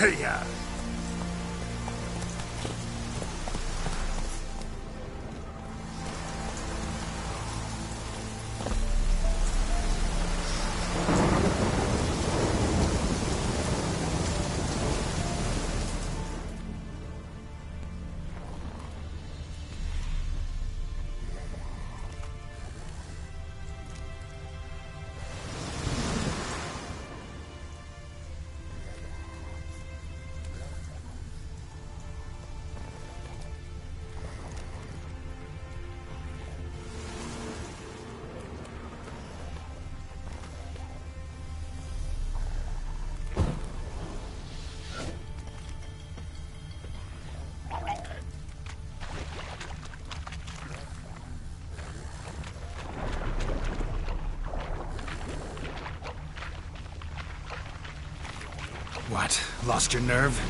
Yeah. What? Lost your nerve?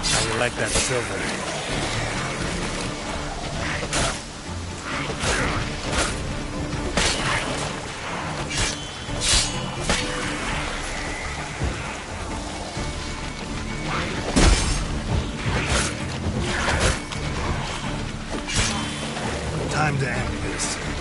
How you like that silver? Time to end this.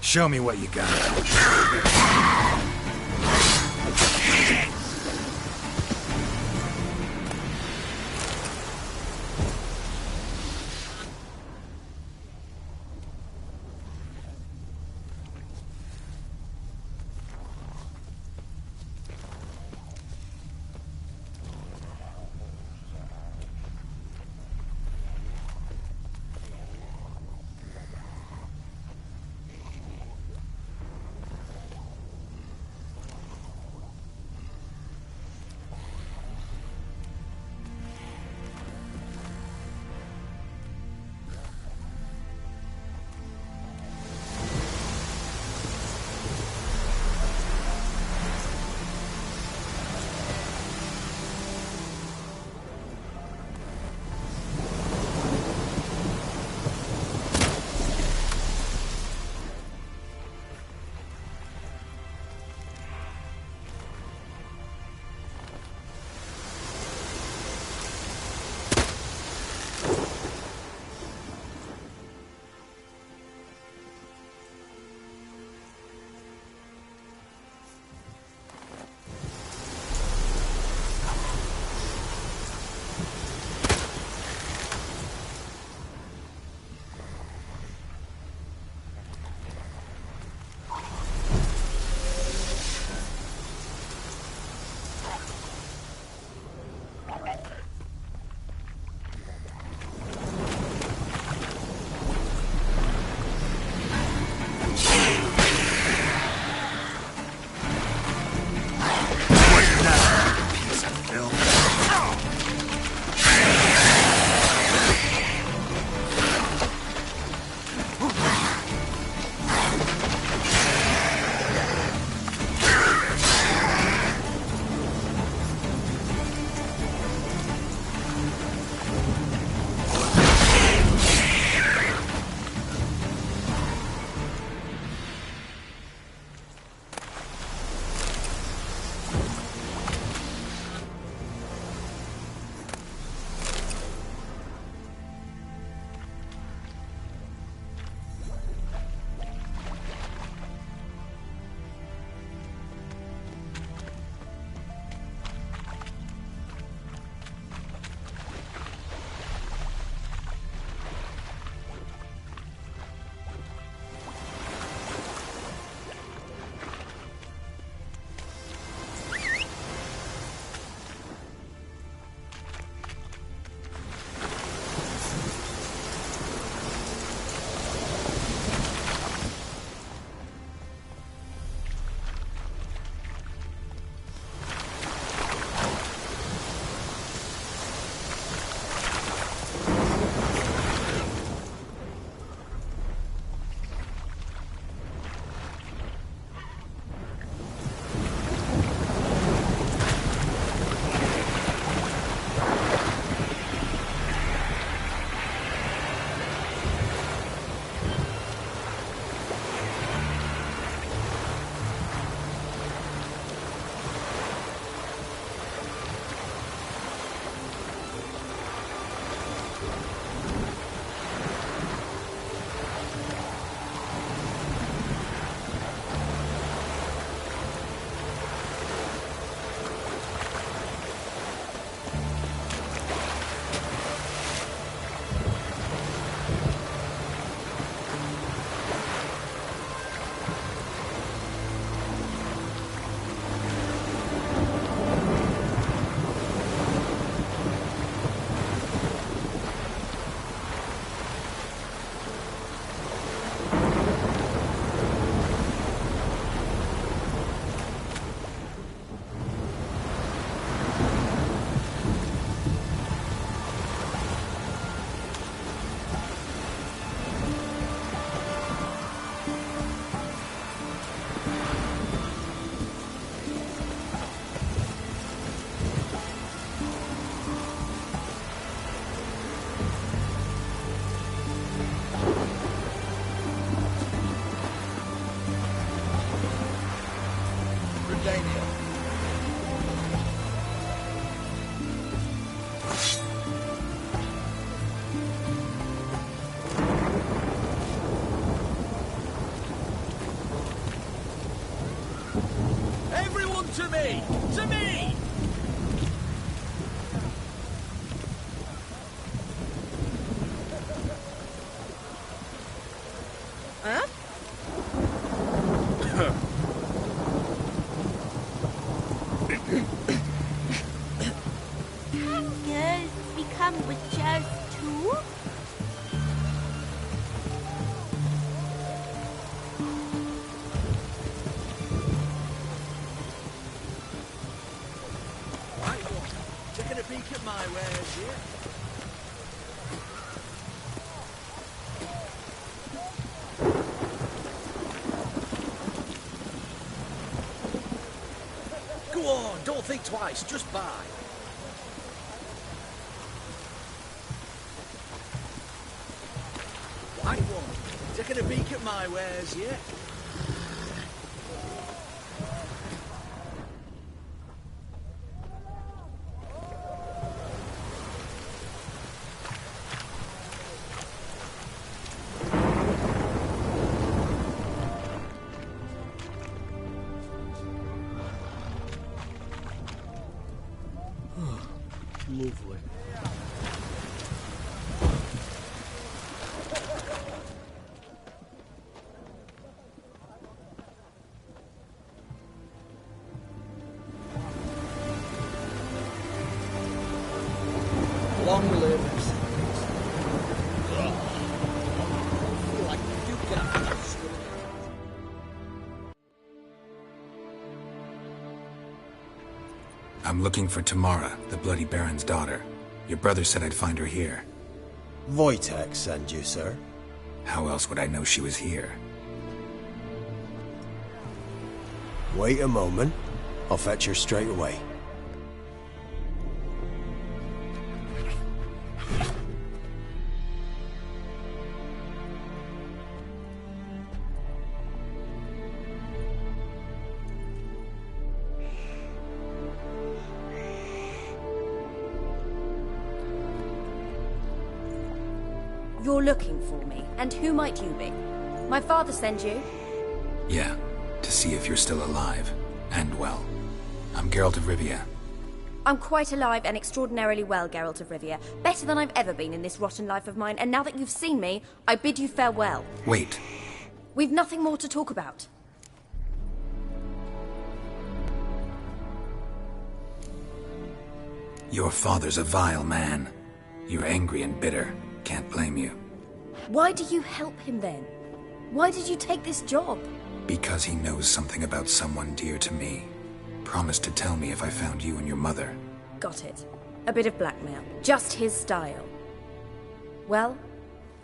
Show me what you got. Come to me! To me! Huh? Can girls become witches too? Right one. Taking a peek at my wares here. Go on, don't think twice, just buy. Right one. Taking a peek at my wares here. Lovely. Long live us. I feel like you got swimming. I'm looking for Tamara, the Bloody Baron's daughter. Your brother said I'd find her here. Wojtek sent you, sir. How else would I know she was here? Wait a moment. I'll fetch her straight away. You're looking for me, and who might you be? My father sent you? Yeah, to see if you're still alive. And well. I'm Geralt of Rivia. I'm quite alive and extraordinarily well, Geralt of Rivia. Better than I've ever been in this rotten life of mine, and now that you've seen me, I bid you farewell. Wait. We've nothing more to talk about. Your father's a vile man. You're angry and bitter. Can't blame you. Why do you help him then? Why did you take this job? Because he knows something about someone dear to me. Promised to tell me if I found you and your mother. Got it. A bit of blackmail. Just his style. Well,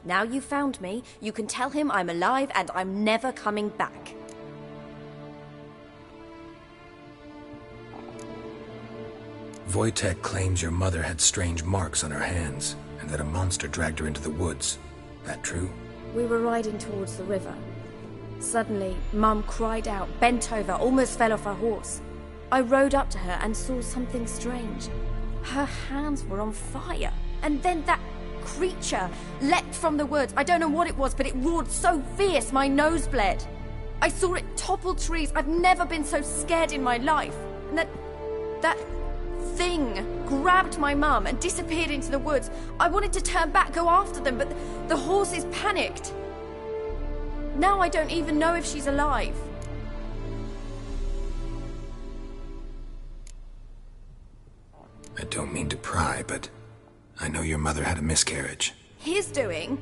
now you've found me, you can tell him I'm alive and I'm never coming back. Wojtek claims your mother had strange marks on her hands, and that a monster dragged her into the woods. That true? We were riding towards the river. Suddenly, Mum cried out, bent over, almost fell off her horse. I rode up to her and saw something strange. Her hands were on fire. And then that creature leapt from the woods. I don't know what it was, but it roared so fierce my nose bled. I saw it topple trees. I've never been so scared in my life. And that thing grabbed my mum and disappeared into the woods. I wanted to turn back, go after them, but the horses panicked. Now I don't even know if she's alive. I don't mean to pry, but I know your mother had a miscarriage. His doing?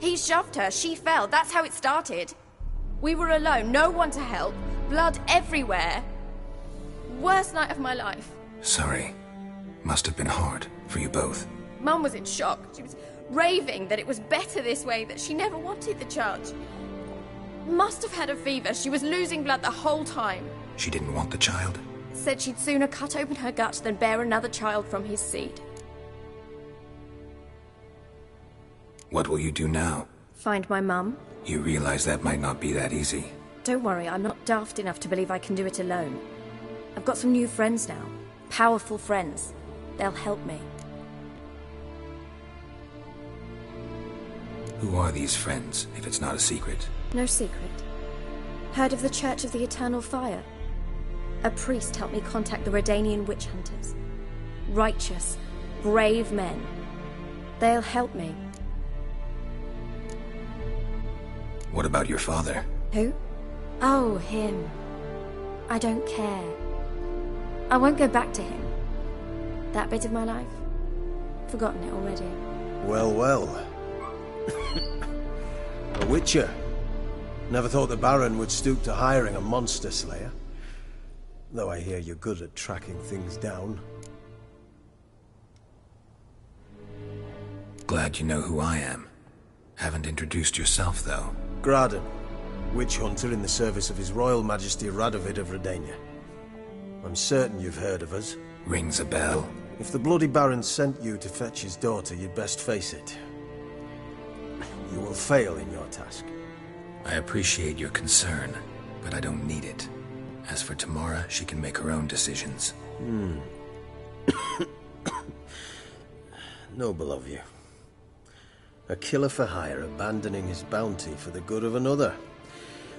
He shoved her, she fell, that's how it started. We were alone, no one to help, blood everywhere. Worst night of my life. Sorry. Must have been hard for you both. Mum was in shock. She was raving that it was better this way, that she never wanted the charge. Must have had a fever. She was losing blood the whole time. She didn't want the child? Said she'd sooner cut open her gut than bear another child from his seed. What will you do now? Find my mum. You realize that might not be that easy. Don't worry, I'm not daft enough to believe I can do it alone. I've got some new friends now. Powerful friends. They'll help me. Who are these friends, if it's not a secret? No secret. Heard of the Church of the Eternal Fire? A priest helped me contact the Redanian witch hunters. Righteous, brave men. They'll help me. What about your father? Who? Oh, him. I don't care. I won't go back to him. That bit of my life? Forgotten it already. Well, well. A witcher. Never thought the Baron would stoop to hiring a monster slayer. Though I hear you're good at tracking things down. Glad you know who I am. Haven't introduced yourself, though. Graden, witch hunter in the service of His Royal Majesty Radovid of Redania. I'm certain you've heard of us. Rings a bell. If the Bloody Baron sent you to fetch his daughter, you'd best face it. You will fail in your task. I appreciate your concern, but I don't need it. As for Tamara, she can make her own decisions. Noble of you. A killer for hire abandoning his bounty for the good of another.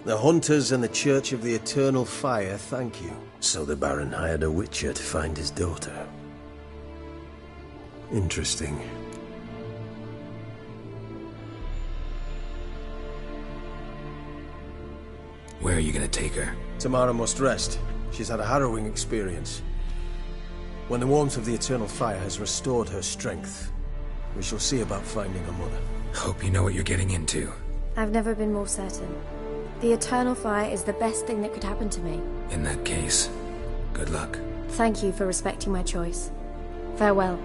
The Hunters and the Church of the Eternal Fire thank you. So the Baron hired a witcher to find his daughter. Interesting. Where are you gonna take her? Tamara must rest. She's had a harrowing experience. When the warmth of the Eternal Fire has restored her strength, we shall see about finding her mother. Hope you know what you're getting into. I've never been more certain. The Eternal Fire is the best thing that could happen to me. In that case, good luck. Thank you for respecting my choice. Farewell.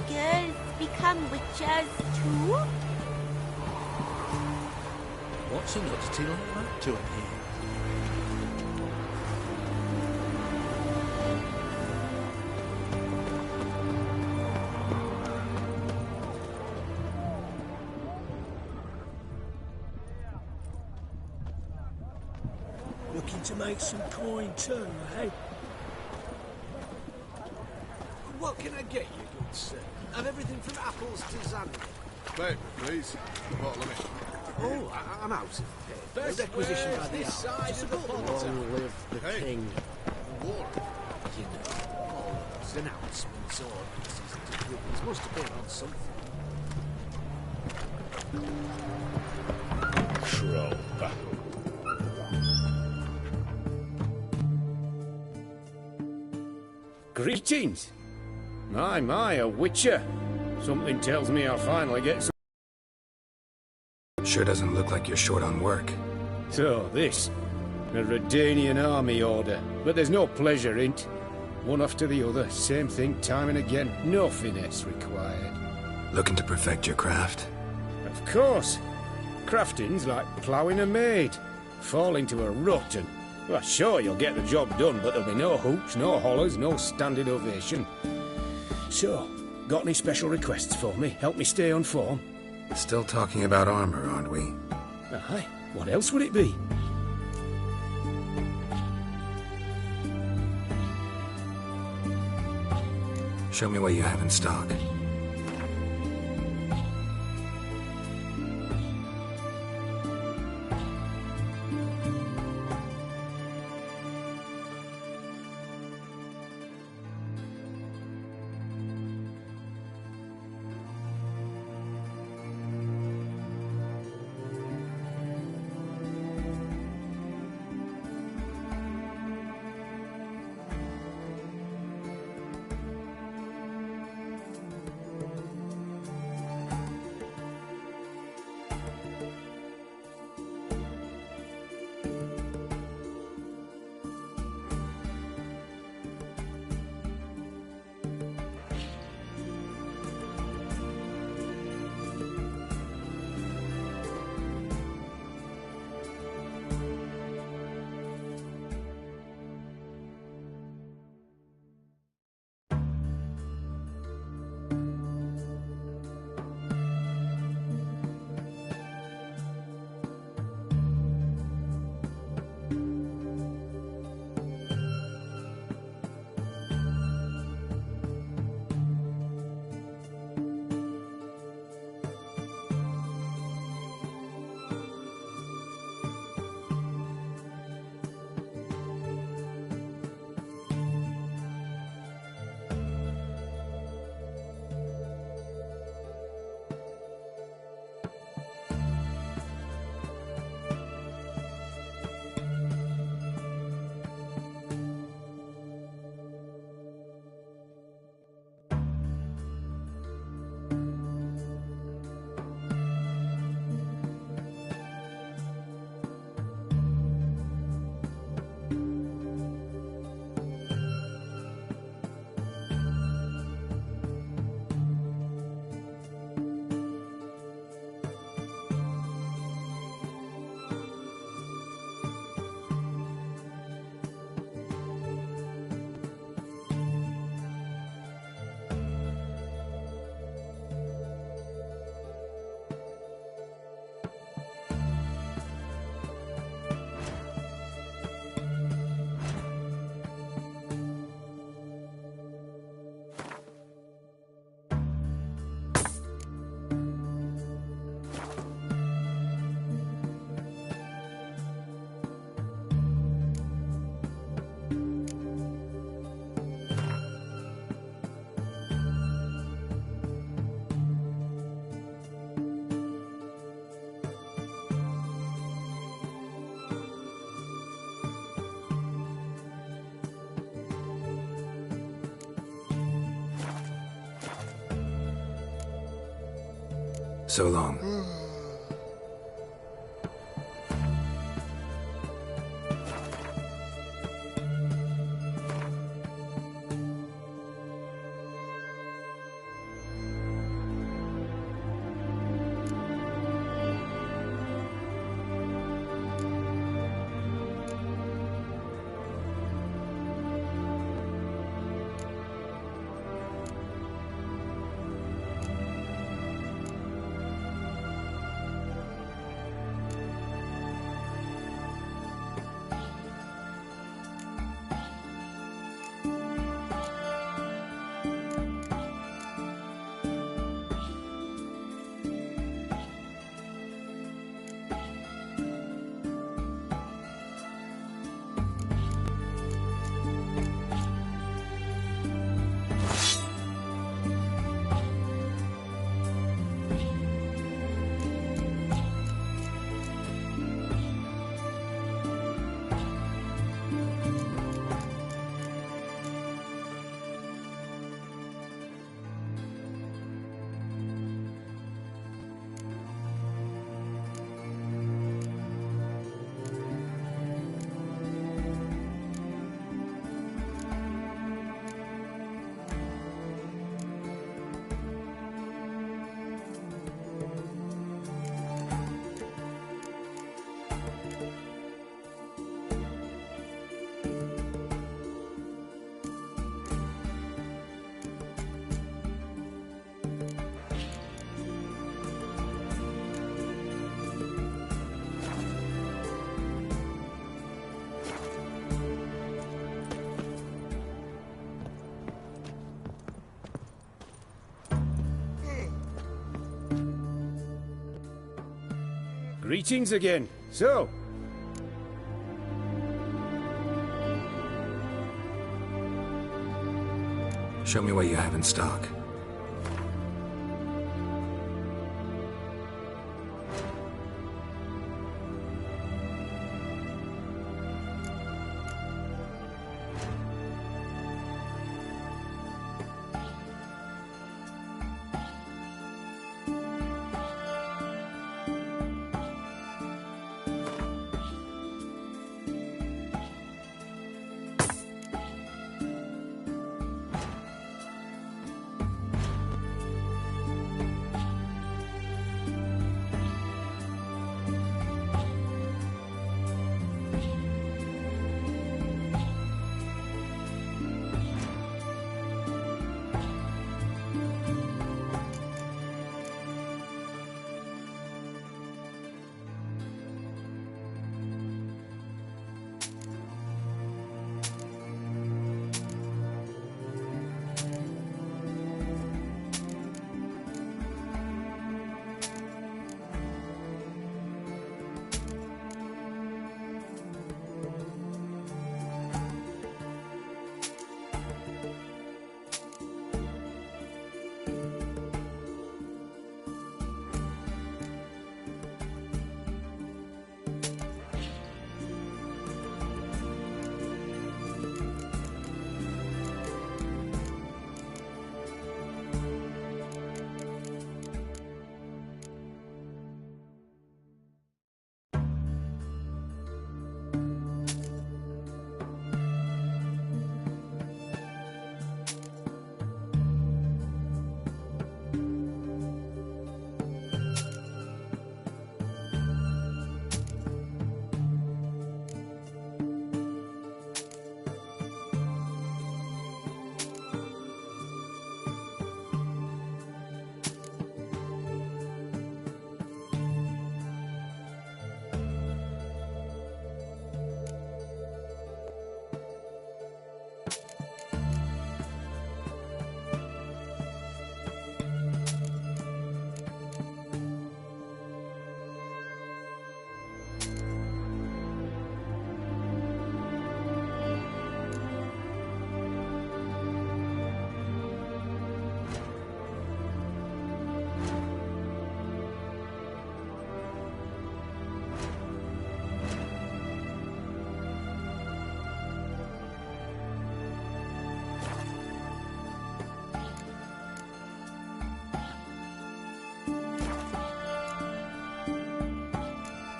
Girls become witches too? What's an oddity like that to him here? Looking to make some coin too, eh? What can I get you, good sir? Have everything from apples to Xanadu. Paper, please. A bottle of it. Oh, I'm out of paper. Requisition by the hour. To support the water. Long live the Hey. king. You War. know, all those announcements or pieces of equipment must have been on something. Troll. Greetings! My, a witcher. Something tells me I'll finally get some... Sure doesn't look like you're short on work. So, this. A Redanian army order. But there's no pleasure in't. One after the other, same thing time and again. No finesse required. Looking to perfect your craft? Of course. Crafting's like ploughing a maid. Fall into a rut and... Well, sure, you'll get the job done, but there'll be no hoops, no hollers, no standing ovation. So, got any special requests for me? Help me stay on form? Still talking about armor, aren't we? Aye, what else would it be? Show me what you have in stock. So long. Greetings again. So, Show me what you have in stock.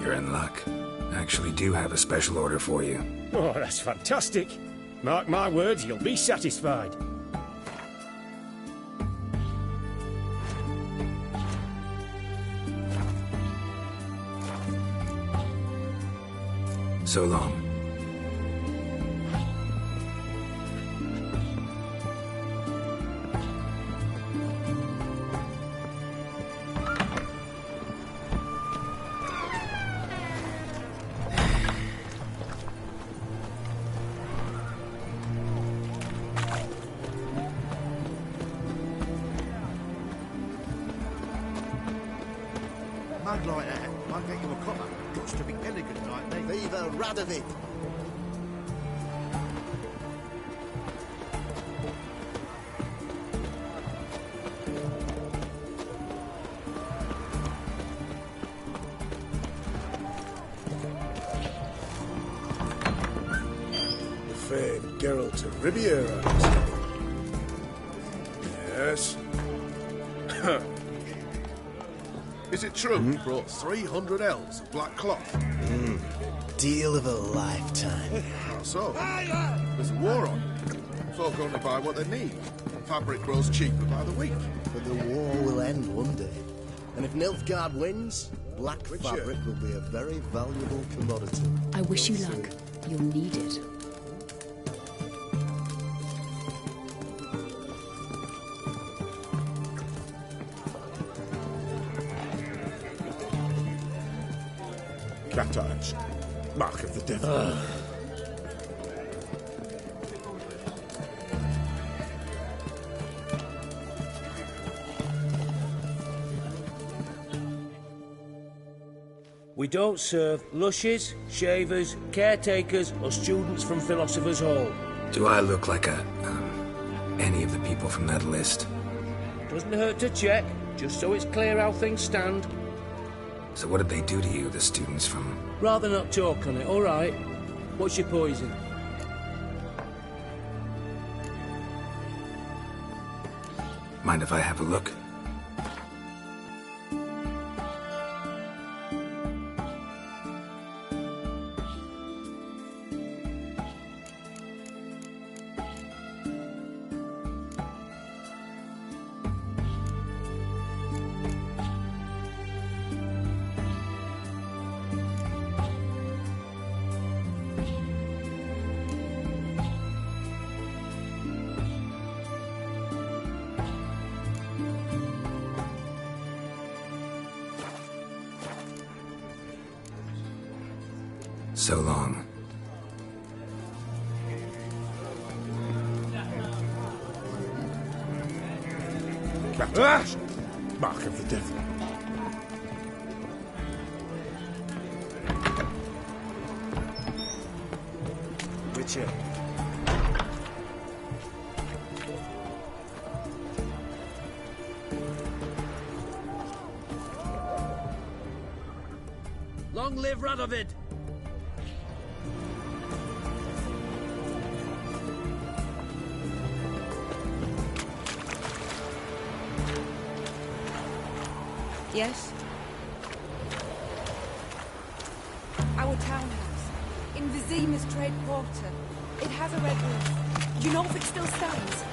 You're in luck. I actually do have a special order for you. Oh, that's fantastic. Mark my words, you'll be satisfied. So long. Mug like that might get you a copper. Got to be elegant like me. Viva Radovid! The famed Geralt of Riviera. Yes. Is it true you brought 300 ells of black cloth? Deal of a lifetime. How so? There's a war on. Folk only buy what they need. Fabric grows cheaper by the week. But the war will end one day. And if Nilfgaard wins, black fabric will be a very valuable commodity. I wish you luck. You'll need it. Cat eyes. Mark of the devil. We don't serve lushes, shavers, caretakers, or students from Philosopher's Hall. Do I look like any of the people from that list? Doesn't hurt to check, just so it's clear how things stand. So what did they do to you, the students from... Rather not talk on it, all right? What's your poison? Mind if I have a look? So long. Mark of the devil. Witcher. Long live Radovid! Yes? Our townhouse, in Vizima's trade quarter. It has a red roof. You know if it still stands?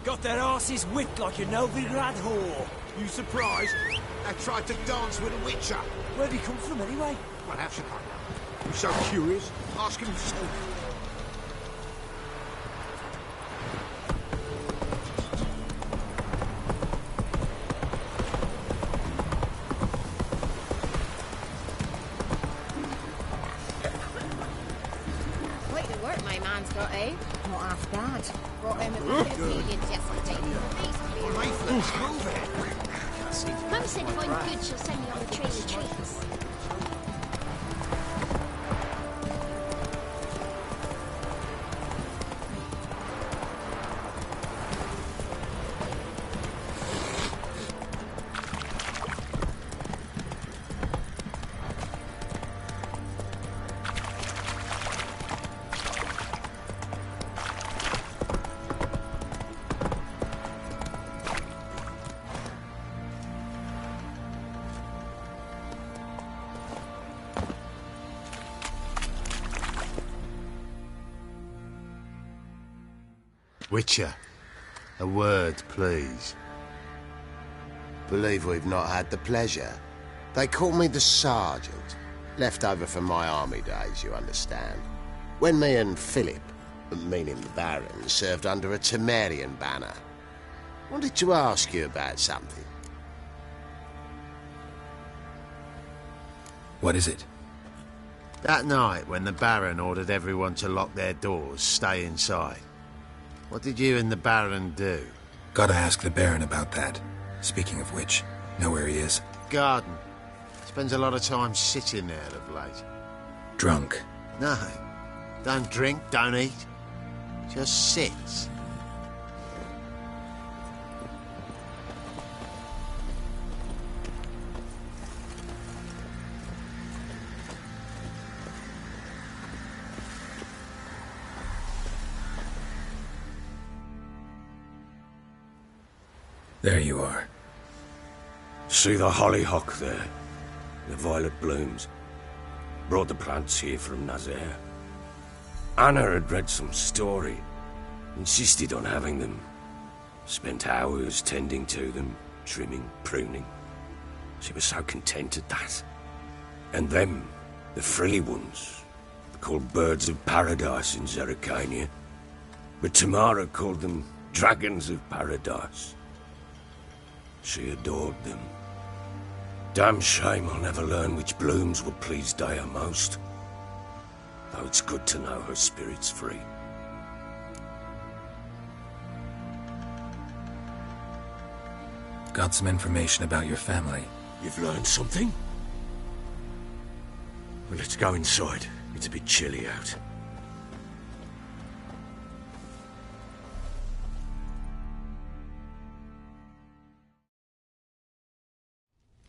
Got their asses whipped like a Novigrad whore. You surprised? I tried to dance with a witcher. Where'd he come from anyway? Well, how should I know? You're so curious. Ask him himself. Quite the work my man's got, eh? Not half bad. Brought him a bit of millions yesterday. Mum said if I'm good, she'll send me on a trail of treats. Witcher, a word, please. Believe we've not had the pleasure. They call me the Sergeant. Left over from my army days, you understand. When me and Philip, meaning the Baron, served under a Temerian banner. Wanted to ask you about something. What is it? That night when the Baron ordered everyone to lock their doors, stay inside. What did you and the Baron do? Gotta ask the Baron about that. Speaking of which, know where he is? Garden. Spends a lot of time sitting there of late. Drunk. No. Don't drink, don't eat. Just sits. There you are. See the hollyhock there? The violet blooms. Brought the plants here from Nazaire. Anna had read some story. Insisted on having them. Spent hours tending to them, trimming, pruning. She was so content at that. And them, the frilly ones, called birds of paradise in Zerrikania. But Tamara called them dragons of paradise. She adored them. Damn shame I'll never learn which blooms would please Dea most. Though it's good to know her spirit's free. Got some information about your family. You've learned something? Well, let's go inside. It's a bit chilly out.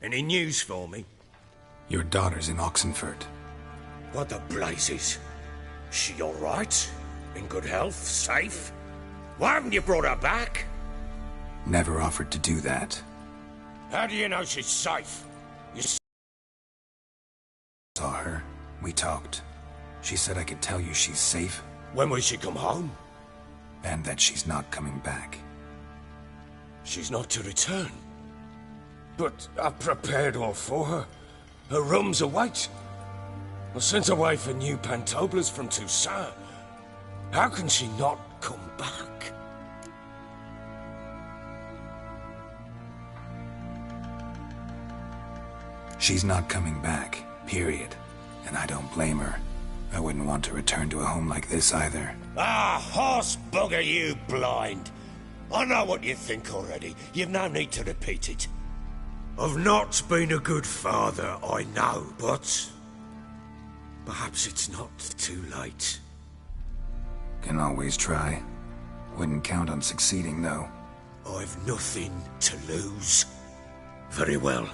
Any news for me? Your daughter's in Oxenfurt. What the blazes? She all right? In good health? Safe? Why haven't you brought her back? Never offered to do that. How do you know she's safe? You saw her. We talked. She said I could tell you she's safe. When will she come home? And that she's not coming back. She's not to return? But I've prepared all for her. Her rooms await. I sent away for new pantoblas from Toussaint. How can she not come back? She's not coming back, period. And I don't blame her. I wouldn't want to return to a home like this either. Ah, horse bugger you, blind. I know what you think already. You've no need to repeat it. I've not been a good father, I know, but perhaps it's not too late. Can always try. Wouldn't count on succeeding, though. I've nothing to lose. Very well.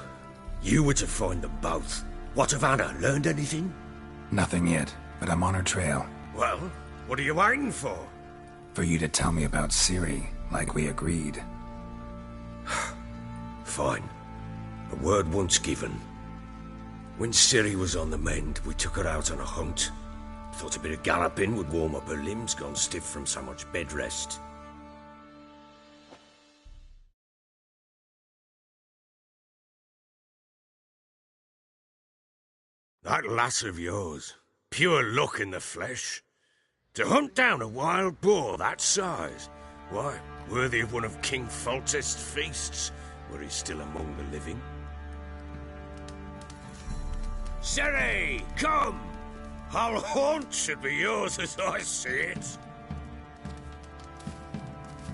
You were to find them both. What of Anna? Learned anything? Nothing yet, but I'm on her trail. Well, what are you waiting for? For you to tell me about Ciri, like we agreed. Fine. A word once given. When Ciri was on the mend, we took her out on a hunt. Thought a bit of galloping would warm up her limbs, gone stiff from so much bed rest. That lass of yours, pure luck in the flesh. To hunt down a wild boar that size, why, worthy of one of King Foltest's feasts, were he still among the living. Sherry, come! Our haunt should be yours as I see it.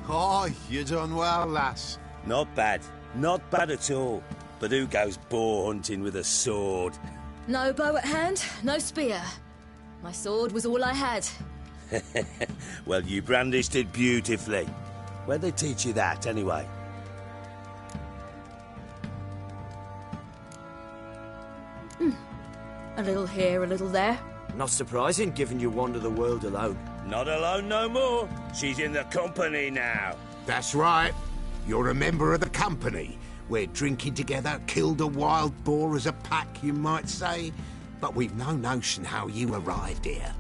Oh, you done well, lass. Not bad. Not bad at all. But who goes boar hunting with a sword? No bow at hand, no spear. My sword was all I had. Well, you brandished it beautifully. Where'd they teach you that, anyway? A little here, a little there. Not surprising, given you wander the world alone. Not alone no more. She's in the company now. That's right. You're a member of the company. We're drinking together, killed a wild boar as a pack, you might say. But we've no notion how you arrived here.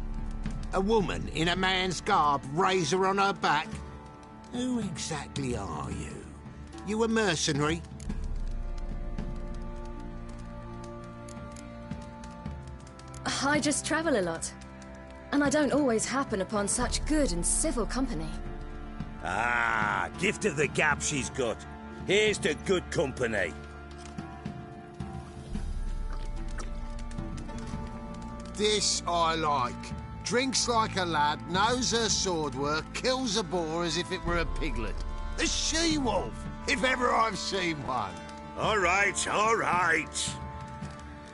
A woman in a man's garb, razor on her back. Who exactly are you? You a mercenary? I just travel a lot. And I don't always happen upon such good and civil company. Ah, gift of the gab she's got. Here's to good company. This I like. Drinks like a lad, knows her sword work, kills a boar as if it were a piglet. A she-wolf, if ever I've seen one. All right, all right.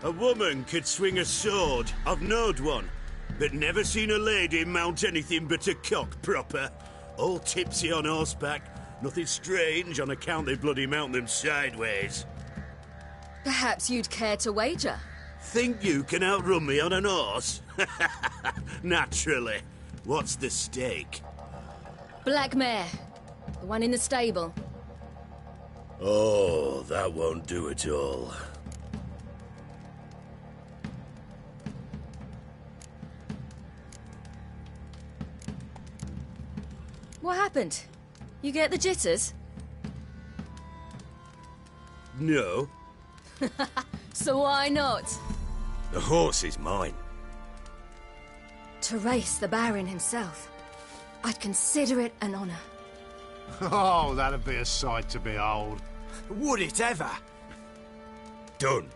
A woman could swing a sword. I've knowed one. But never seen a lady mount anything but a cock proper. All tipsy on horseback. Nothing strange on account they bloody mount them sideways. Perhaps you'd care to wager? Think you can outrun me on an horse? Naturally. What's the stake? Black mare. The one in the stable. Oh, that won't do at all. What happened? You get the jitters? No. So why not? The horse is mine. To race the Baron himself. I'd consider it an honor. Oh, that'd be a sight to behold. Would it ever? Done.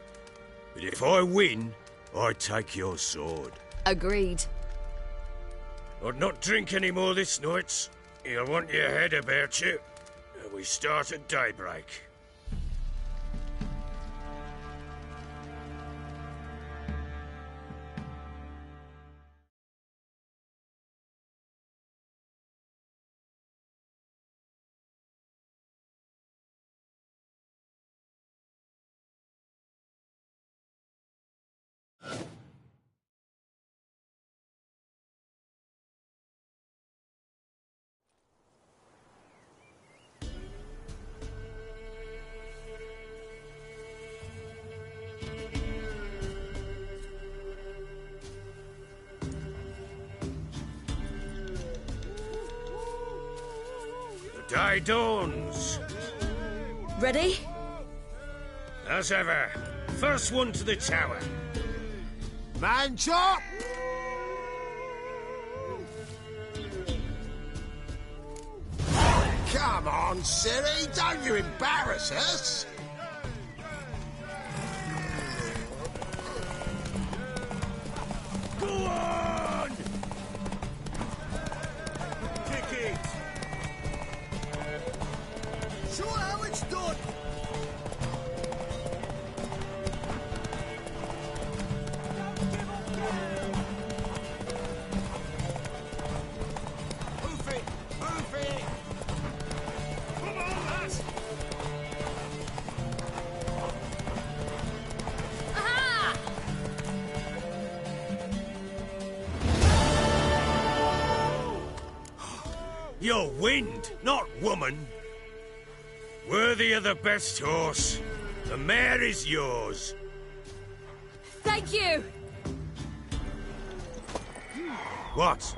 But if I win, I take your sword. Agreed. I'd not drink any more this night. You'll want your head about you. We start at daybreak. Day dawns. Ready? As ever. First one to the tower. Man chop! Come on, Siri, don't you embarrass us! Go on! Kick it! Show how it's done! Move it! Move it! Come on, lads! Aha! You're wind, not woman. Worthy of the best horse. The mare is yours. Thank you! What?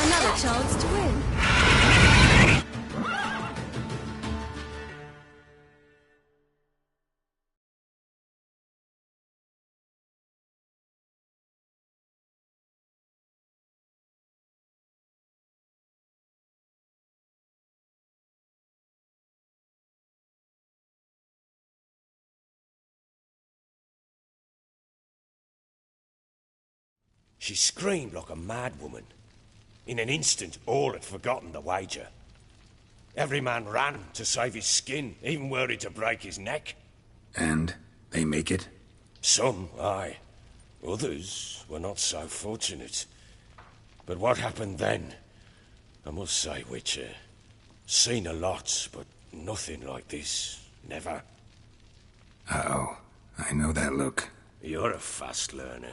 Another chance to win. She screamed like a mad woman. In an instant, all had forgotten the wager. Every man ran to save his skin, even were it to break his neck. And they make it? Some, aye. Others were not so fortunate. But what happened then? I must say, Witcher, seen a lot, but nothing like this. Never. Uh-oh. I know that look. You're a fast learner.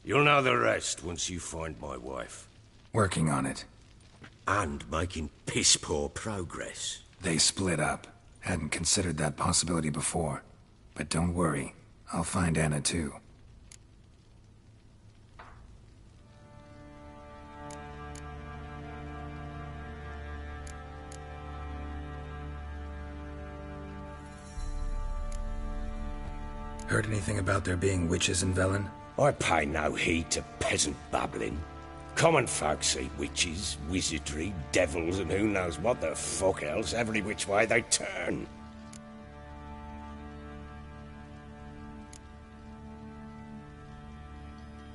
You'll know the rest once you find my wife. Working on it. And making piss-poor progress. They split up. Hadn't considered that possibility before. But don't worry. I'll find Anna too. Heard anything about there being witches in Velen? I pay no heed to peasant babbling. Common folk see witches, wizardry, devils, and who knows what the fuck else every which way they turn.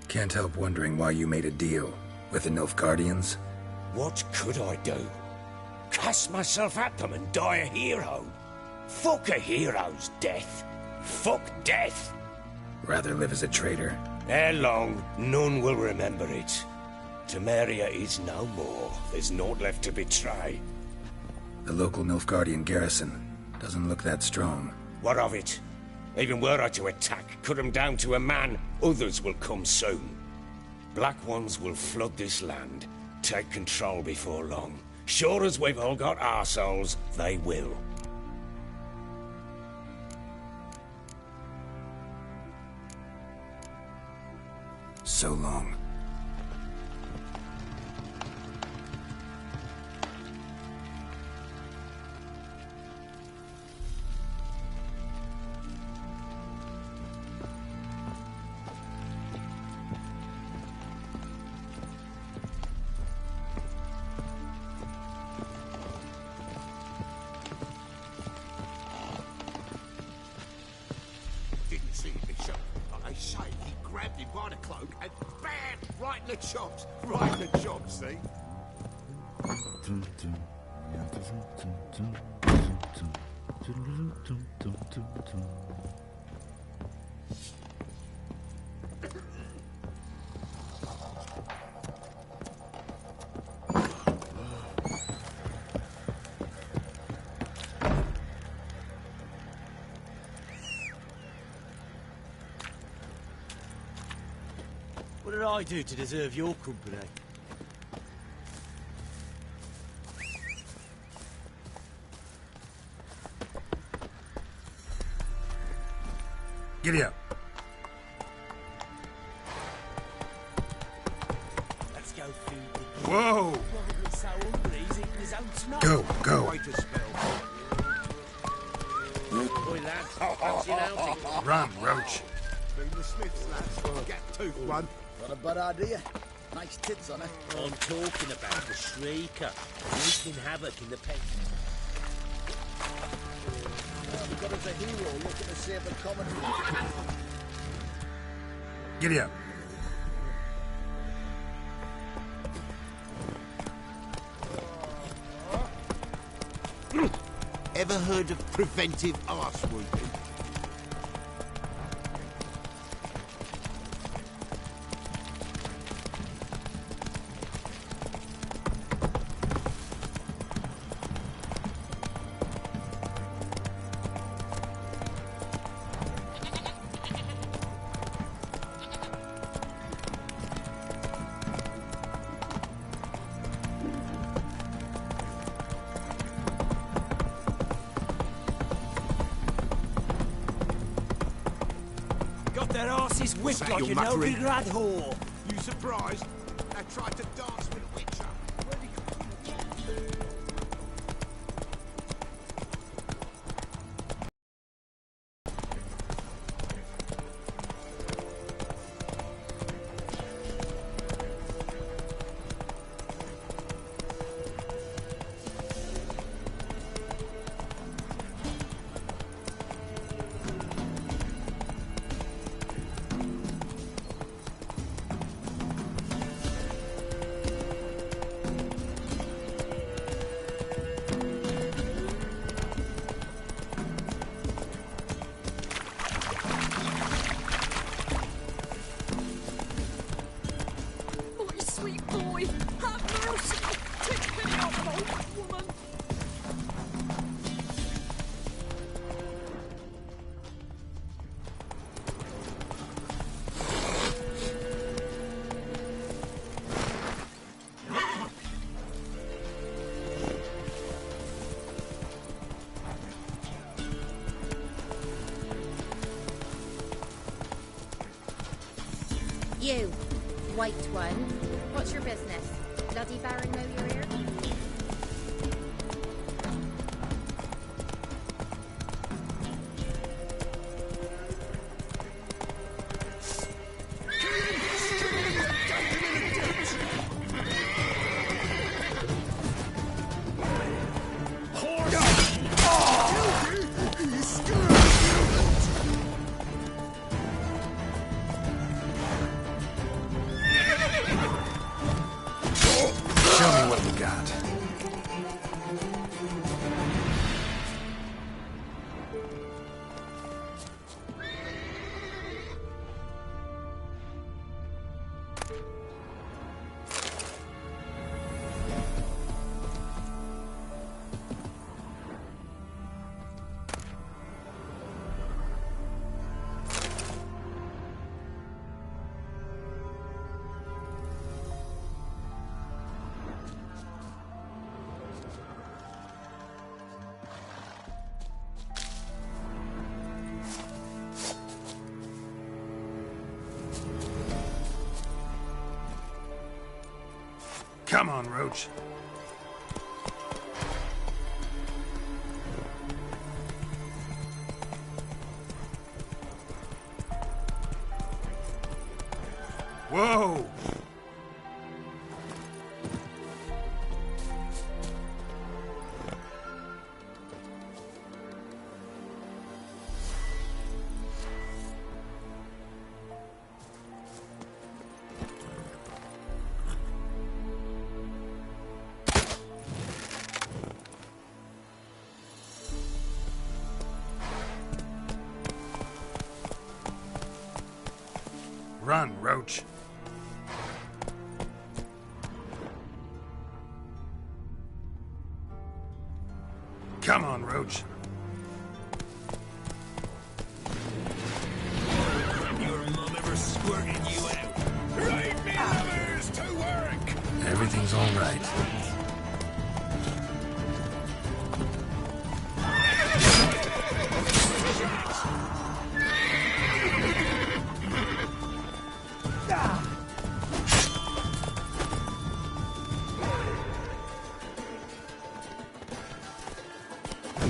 Can't help wondering why you made a deal with the Nilfgaardians. What could I do? Cast myself at them and die a hero? Fuck a hero's death. Fuck death. Rather live as a traitor. Ere long, none will remember it. Temeria is no more. There's naught left to betray. The local Nilfgaardian garrison doesn't look that strong. What of it? Even were I to attack, cut them down to a man, others will come soon. Black Ones will flood this land, take control before long. Sure as we've all got arseholes, they will. So long. Didn't see him, Bishop, but they say he grabbed him by the cloak and bam! Right in the chops! Right in the chops, see? What did I do to deserve your company? Giddy up. Let's go feed the Whoa! Probably so hungry he's eating his own snot. Go. Wait a spell. Boy, lads, fancy an outing? Run, Roach. Bring the Smiths, lads. Get tooth one. Not a bad idea. Nice tits on her. I'm talking about the Shrieker, wreaking havoc in the pen. We've got us a hero looking to save the common. Giddy up. Ever heard of preventive arse whooping? Got their asses whipped that like your you know muttering? regret whore. You surprised? They tried to dance with a witcher. You, white one. What's your business? Bloody Baron know you're here? Show me what you got. Come on, Roach. Whoa! Run, Roach. Come on, Roach. Your mum ever squirted you out? Right, me lovers, to work! Everything's all right.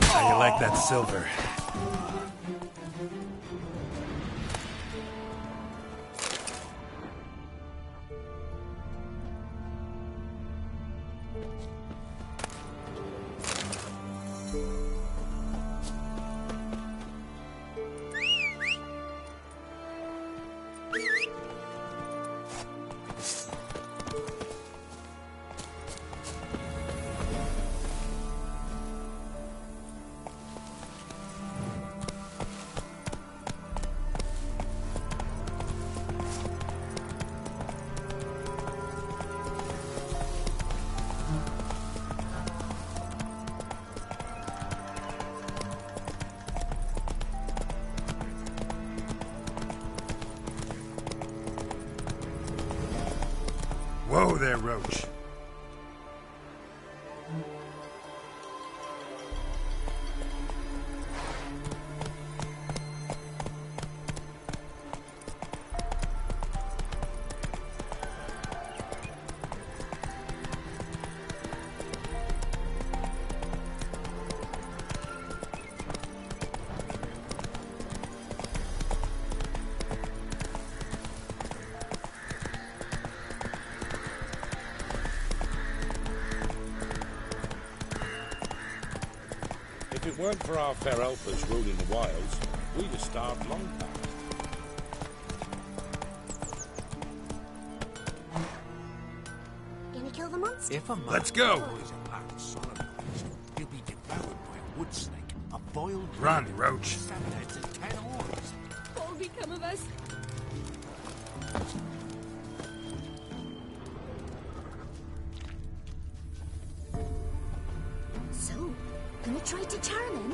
How you like that silver? Whoa there, Roach. If it weren't for our fair helpers ruling the wilds, we'd have starved long past. Gonna kill the monster? If a man Let's go. is a pack of sodomized, he'll be devoured by a wood snake, a boiled Run, dragon, Roach. 7 heads and 10 horns. What will become of us? So, gonna try to charm him?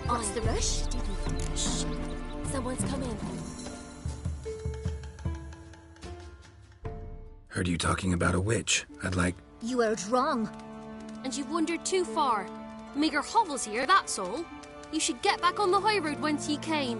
What's the rush? Shh. Someone's coming. Heard you talking about a witch. I'd like... You heard wrong. And you've wandered too far. Meager hovels here, that's all. You should get back on the high road whence ye came.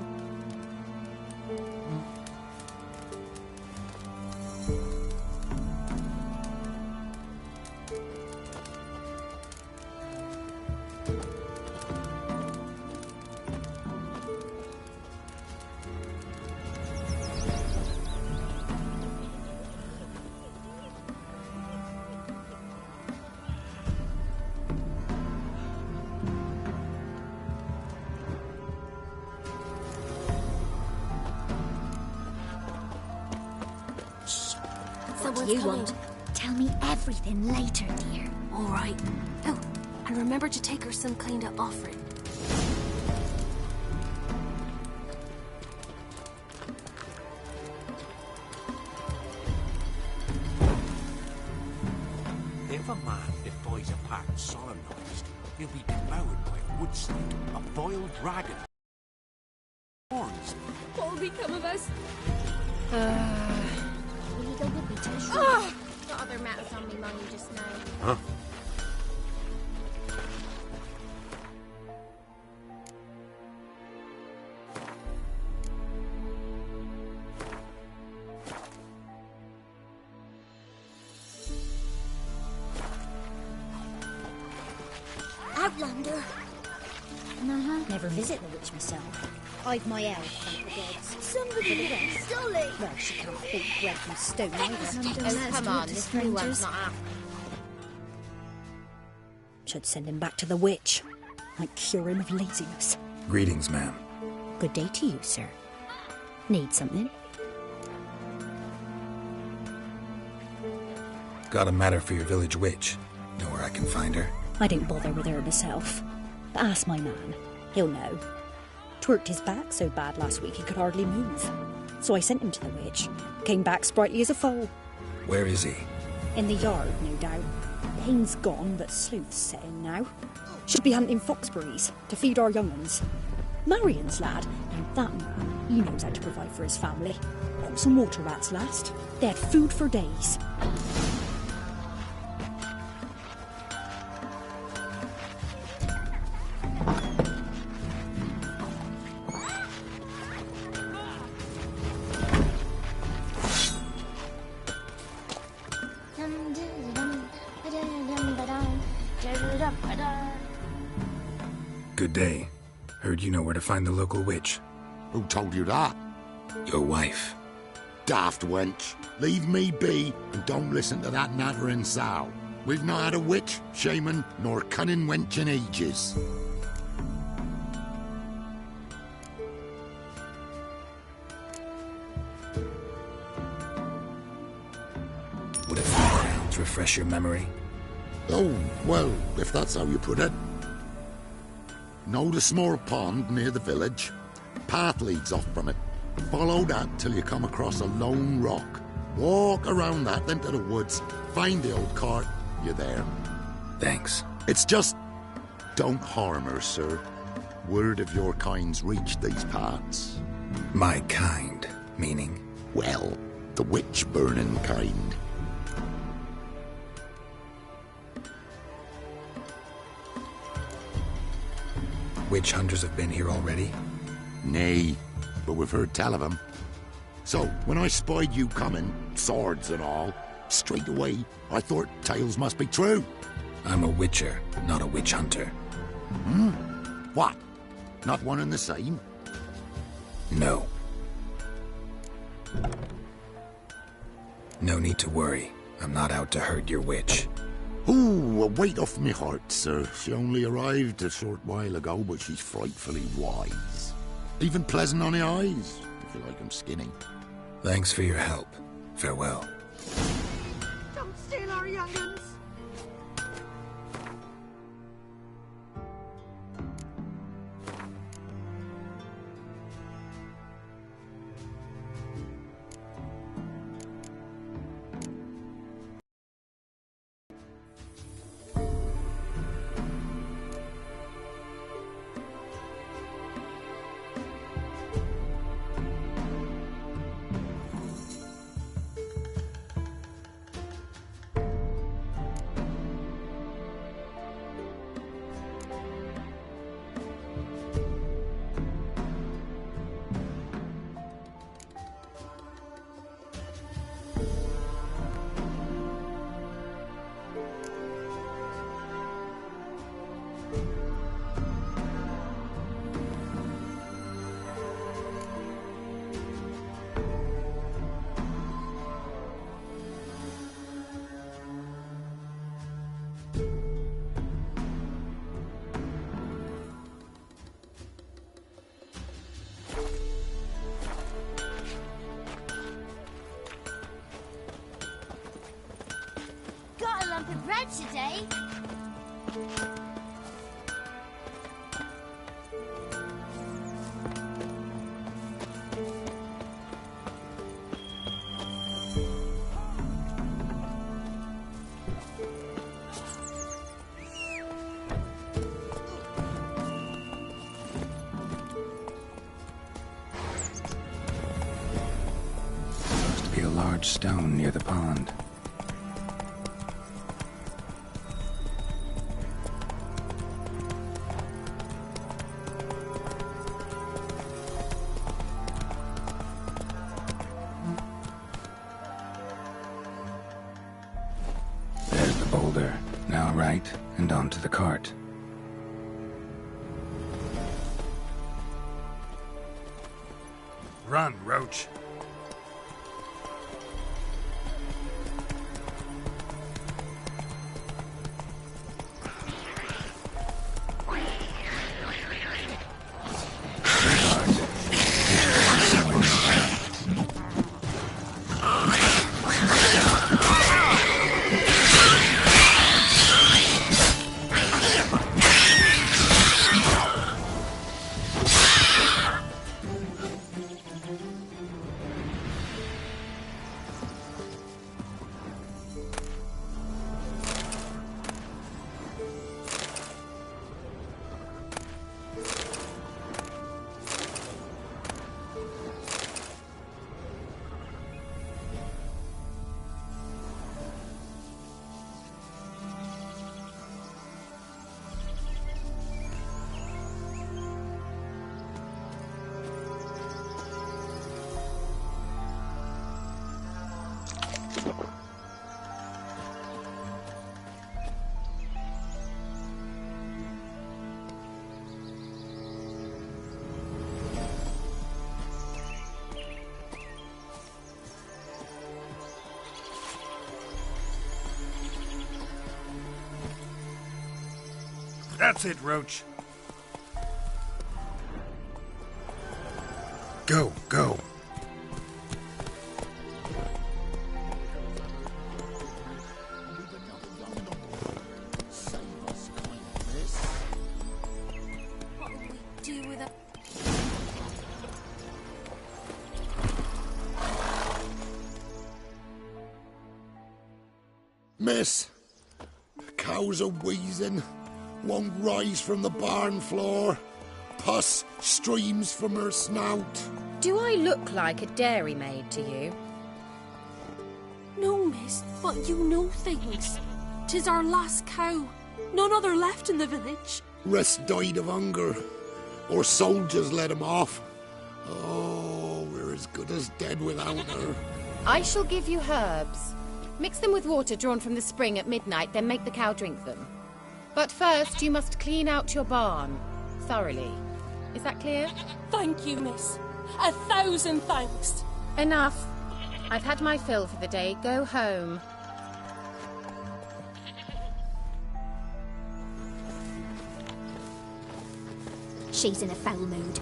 you want. Tell me everything later, dear. All right. Oh, and remember to take her some kind of offering. If a man defies a pact solemnized, he'll be devoured by a wood snake, a vile dragon. Horns. What will become of us? Will you go with me to the shrine? Got other matters on me mind just now. Huh? Outlander. Never visit the witch myself. I've my elf, thank the gods. Somebody stole it. Well, she can't bake bread from stone either. Oh, come on, this new one's not up. Should send him back to the witch. Might cure him of laziness. Greetings, ma'am. Good day to you, sir. Need something? Got a matter for your village witch. Know where I can find her? I didn't bother with her myself. But ask my man. He'll know. Twerked his back so bad last week he could hardly move. So I sent him to the witch. Came back sprightly as a foal. Where is he? In the yard, no doubt. Pain's gone, but sleuth's set in now. Should be hunting foxberries to feed our young uns. Marion's lad, now that man, he knows how to provide for his family. Caught some water rats last. They had food for days. Good day. Heard you know where to find the local witch. Who told you that? Your wife. Daft wench. Leave me be and don't listen to that nattering sow. We've not had a witch, shaman, nor cunning wench in ages. Would a few crowns refresh your memory? Oh, well, if that's how you put it. Know the small pond near the village? Path leads off from it. Follow that till you come across a lone rock. Walk around that, then to the woods. Find the old cart. You're there. Thanks. It's just... don't harm her, sir. Word of your kind's reached these parts. My kind, meaning? Well, the witch-burning kind. Witch hunters have been here already? Nay, but we've heard tell of them. So, when I spied you coming, swords and all, straight away, I thought tales must be true. I'm a witcher, not a witch hunter. Hmm? What? Not one and the same? No. No need to worry. I'm not out to hurt your witch. Ooh, a weight off me heart, sir. She only arrived a short while ago, but she's frightfully wise. Even pleasant on the eyes, if you like 'em skinny. Thanks for your help. Farewell. Don't steal our young'uns. lump of bread today. Must be a large stone near the pond. There's the boulder. Now right, and onto the cart. Run, Roach. That's it, Roach. Go, go. What will we do with it? Miss, the cows are wheezing. Won't rise from the barn floor. Pus streams from her snout. Do I look like a dairymaid to you? No, miss, but you know things. 'Tis our last cow. None other left in the village. Rest died of hunger. Or soldiers let him off. Oh, we're as good as dead without her. I shall give you herbs. Mix them with water drawn from the spring at midnight, then make the cow drink them. But first, you must clean out your barn. Thoroughly. Is that clear? Thank you, miss. 1,000 thanks. Enough. I've had my fill for the day. Go home. She's in a foul mood.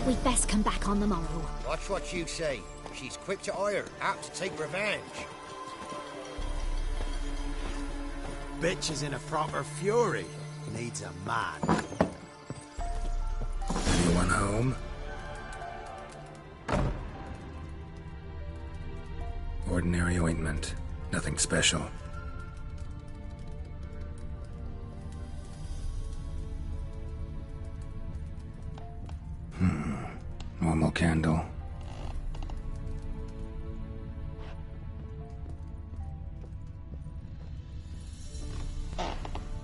We'd best come back on the morrow. Watch what you say. She's quick to ire, apt to take revenge. Bitch is in a proper fury. Needs a man. Anyone home? Ordinary ointment. Nothing special. Normal candle.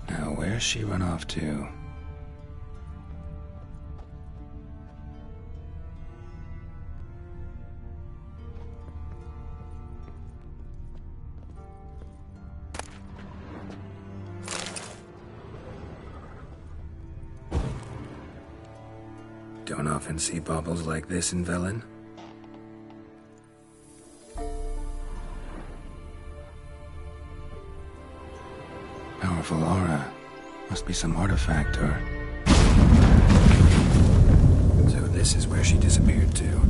Now, where's she run off to? Don't often see baubles like this in Velen. Powerful aura. Must be some artifact or... So this is where she disappeared to.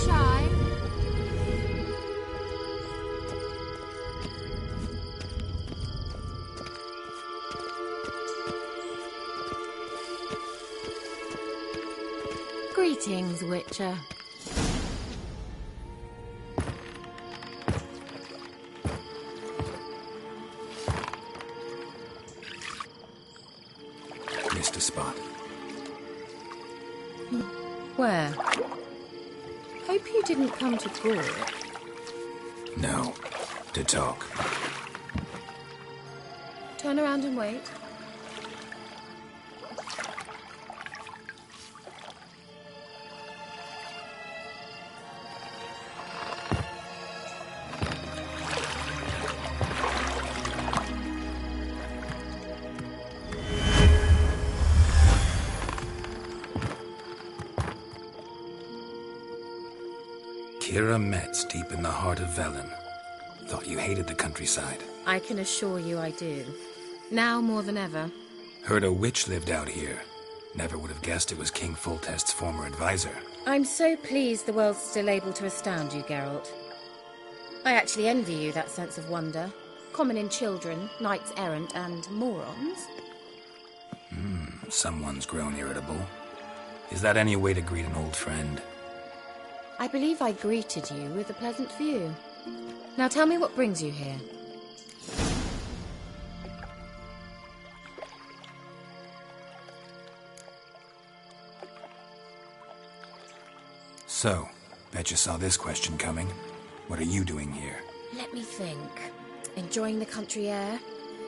shy. Greetings, Witcher. Missed a spot. Where? Hope you didn't come to Gore. No. To talk. Turn around and wait. Kira Metz, deep in the heart of Velen. Thought you hated the countryside. I can assure you I do. Now more than ever. Heard a witch lived out here. Never would have guessed it was King Foltest's former advisor. I'm so pleased the world's still able to astound you, Geralt. I actually envy you that sense of wonder. Common in children, knights errant, and morons. Someone's grown irritable. Is that any way to greet an old friend? I believe I greeted you with a pleasant view. Now tell me what brings you here. So, bet you saw this question coming. What are you doing here? Let me think. Enjoying the country air?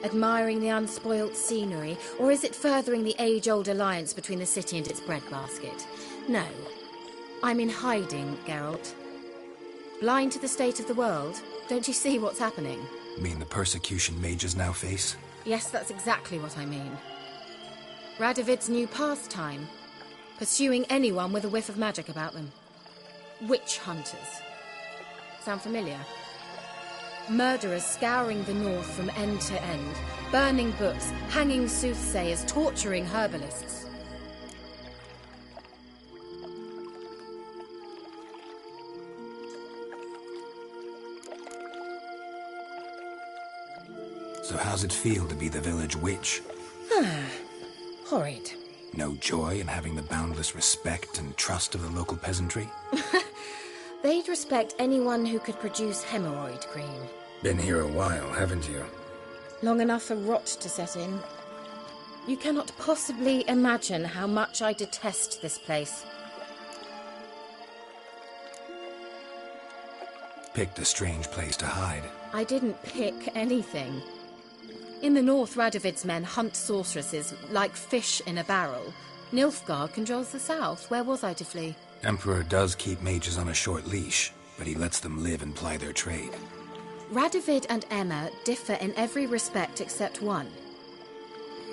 Admiring the unspoilt scenery? Or is it furthering the age-old alliance between the city and its breadbasket? No. I'm in hiding, Geralt. Blind to the state of the world? Don't you see what's happening? Mean the persecution mages now face? Yes, that's exactly what I mean. Radovid's new pastime. Pursuing anyone with a whiff of magic about them. Witch hunters. Sound familiar? Murderers scouring the north from end to end, burning books, hanging soothsayers, torturing herbalists. So how's it feel to be the village witch? Horrid. No joy in having the boundless respect and trust of the local peasantry? They'd respect anyone who could produce hemorrhoid cream. Been here a while, haven't you? Long enough for rot to set in. You cannot possibly imagine how much I detest this place. Picked a strange place to hide. I didn't pick anything. In the north, Radovid's men hunt sorceresses like fish in a barrel. Nilfgaard controls the south. Where was I to flee? Emperor does keep mages on a short leash, but he lets them live and ply their trade. Radovid and Emma differ in every respect except one.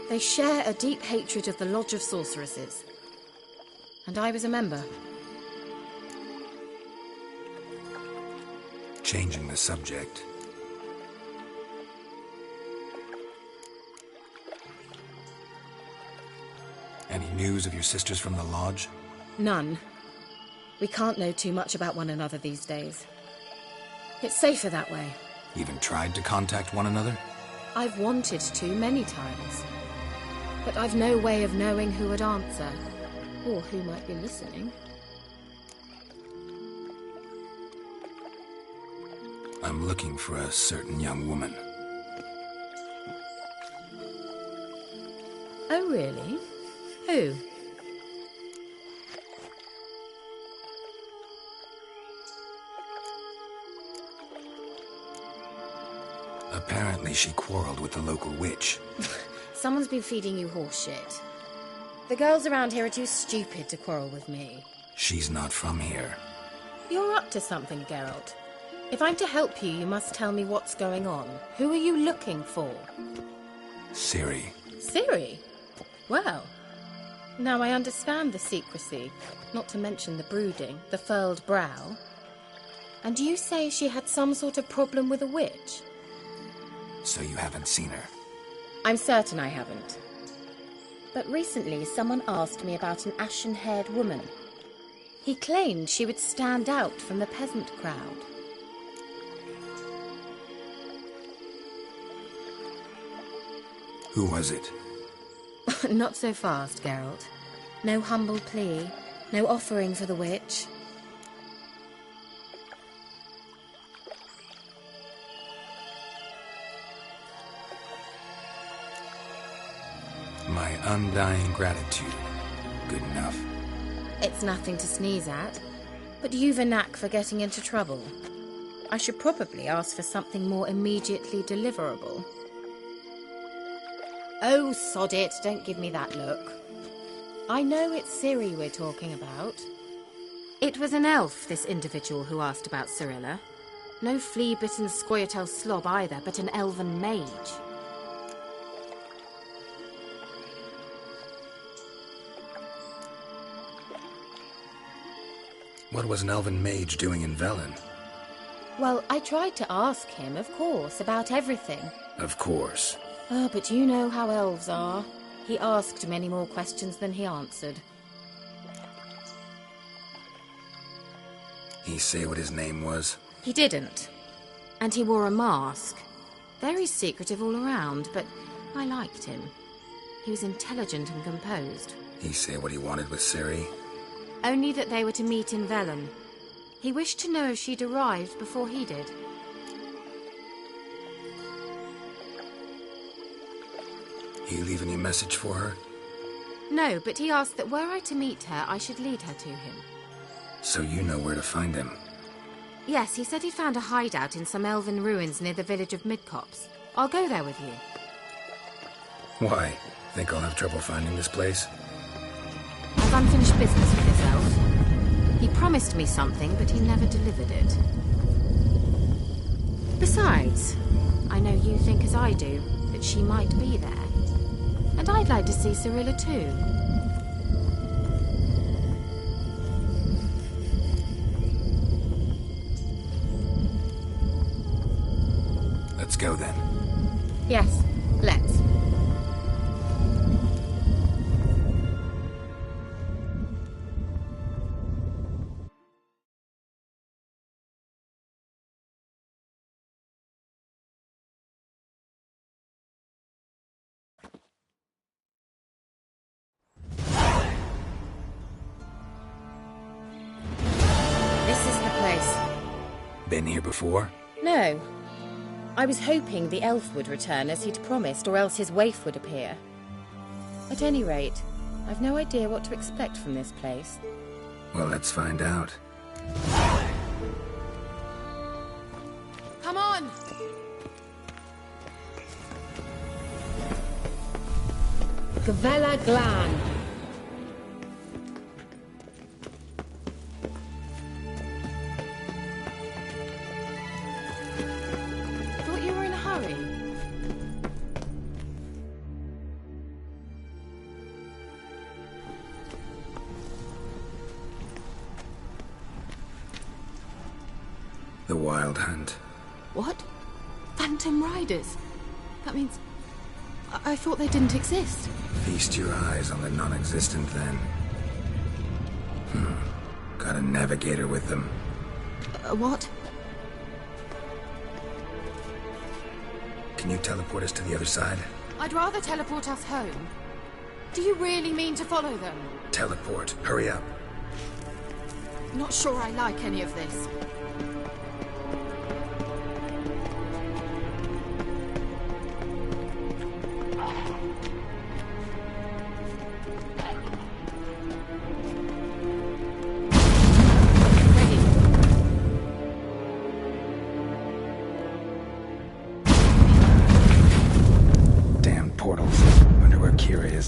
They share a deep hatred of the Lodge of Sorceresses. And I was a member. Changing the subject. Any news of your sisters from the lodge? None. We can't know too much about one another these days. It's safer that way. Even tried to contact one another? I've wanted to many times. But I've no way of knowing who would answer. Or who might be listening. I'm looking for a certain young woman. Oh, really? Who? Apparently she quarreled with the local witch. Someone's been feeding you horse shit. The girls around here are too stupid to quarrel with me. She's not from here. You're up to something, Geralt. If I'm to help you, you must tell me what's going on. Who are you looking for? Ciri. Ciri? Well, now I understand the secrecy, not to mention the brooding, the furled brow. And you say she had some sort of problem with a witch? So you haven't seen her? I'm certain I haven't. But recently someone asked me about an ashen-haired woman. He claimed she would stand out from the peasant crowd. Who was it? Not so fast, Geralt. No humble plea, no offering for the witch. My undying gratitude. Good enough. It's nothing to sneeze at, but you've a knack for getting into trouble. I should probably ask for something more immediately deliverable. Oh, sod it, don't give me that look. I know it's Ciri we're talking about. It was an elf, this individual who asked about Cirilla. No flea-bitten Scoia'tael slob either, but an elven mage. What was an elven mage doing in Velen? Well, I tried to ask him, of course, about everything. Of course. Oh, but you know how elves are. He asked many more questions than he answered. He say what his name was? He didn't. And he wore a mask. Very secretive all around, but I liked him. He was intelligent and composed. He say what he wanted with Ciri? Only that they were to meet in Velen. He wished to know if she'd arrived before he did. He leave any message for her? No, but he asked that were I to meet her, I should lead her to him. So you know where to find him? Yes, he said he'd found a hideout in some elven ruins near the village of Midcopse. I'll go there with you. Why? Think I'll have trouble finding this place? I've unfinished business with this elf. He promised me something, but he never delivered it. Besides, I know you think as I do, that she might be there. And I'd like to see Cirilla too. Let's go then. Yes, let's. Been here before? No. I was hoping the elf would return as he'd promised, or else his waif would appear. At any rate, I've no idea what to expect from this place. Well, let's find out. Come on! Gavella Glan. The Wild Hunt. What? Phantom Riders? That means... I thought they didn't exist. Feast your eyes on the non-existent, then. Got a navigator with them. What? Can you teleport us to the other side? I'd rather teleport us home. Do you really mean to follow them? Teleport. Hurry up. Not sure I like any of this.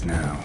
Now.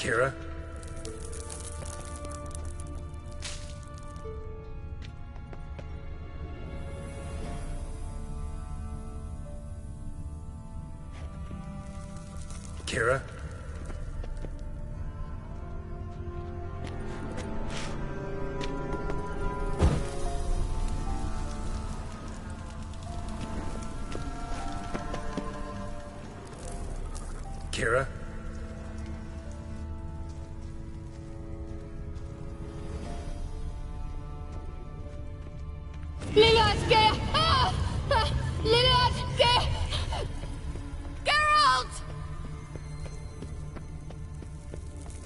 Kira? Kira? Kira?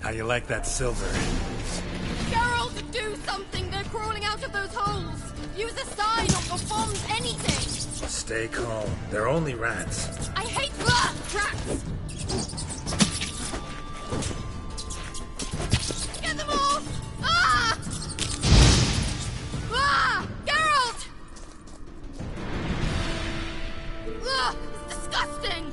How you like that silver? Geralt, do something! They're crawling out of those holes! Use a sign or bombs, anything! Stay calm. They're only rats. I hate rats! Get them off! Ah! Ah! Geralt! Ah! It's disgusting!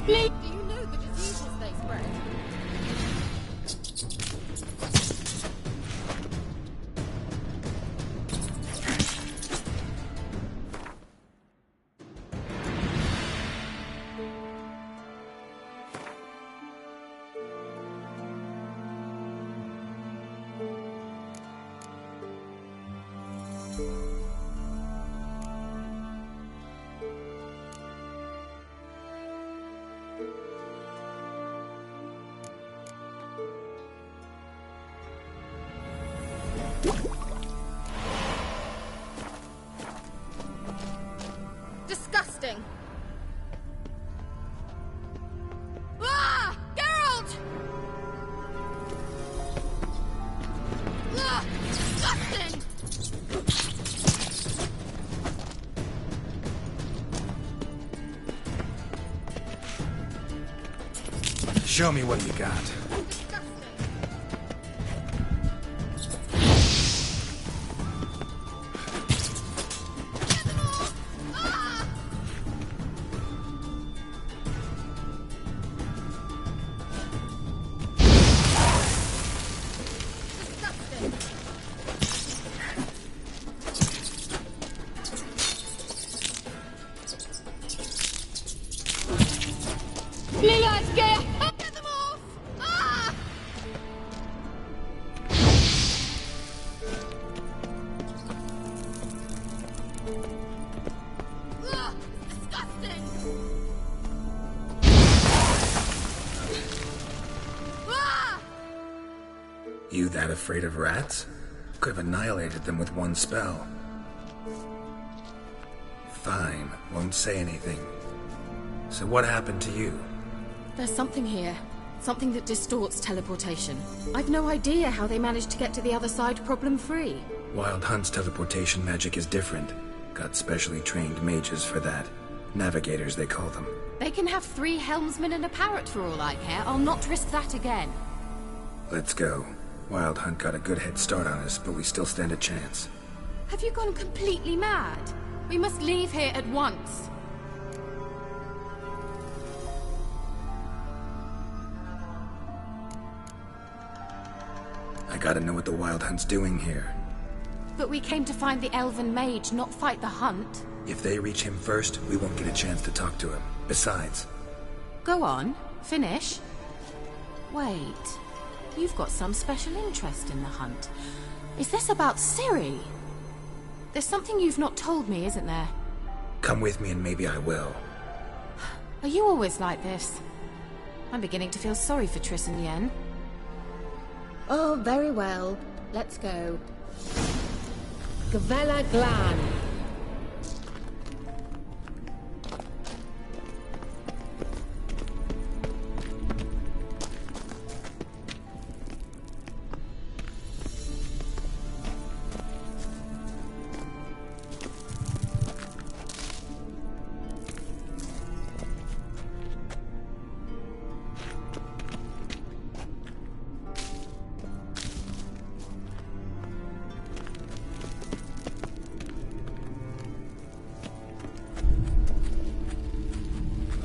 Do you know the diseases they spread? Disgusting! Ah! Geralt! Ah! Disgusting! Show me what you got. Get them off! Ah! Ugh, disgusting! Ah! You that afraid of rats? Could have annihilated them with one spell. Fine, won't say anything. So what happened to you? There's something here. Something that distorts teleportation. I've no idea how they managed to get to the other side problem-free. Wild Hunt's teleportation magic is different. Got specially trained mages for that. Navigators, they call them. They can have 3 helmsmen and a parrot for all I care. I'll not risk that again. Let's go. Wild Hunt got a good head start on us, but we still stand a chance. Have you gone completely mad? We must leave here at once. I gotta know what the Wild Hunt's doing here. But we came to find the elven mage, not fight the hunt. If they reach him first, we won't get a chance to talk to him. Besides... Go on. Finish. Wait. You've got some special interest in the hunt. Is this about Ciri? There's something you've not told me, isn't there? Come with me and maybe I will. Are you always like this? I'm beginning to feel sorry for Triss and Yen. Oh, very well. Let's go. Gavella Glan.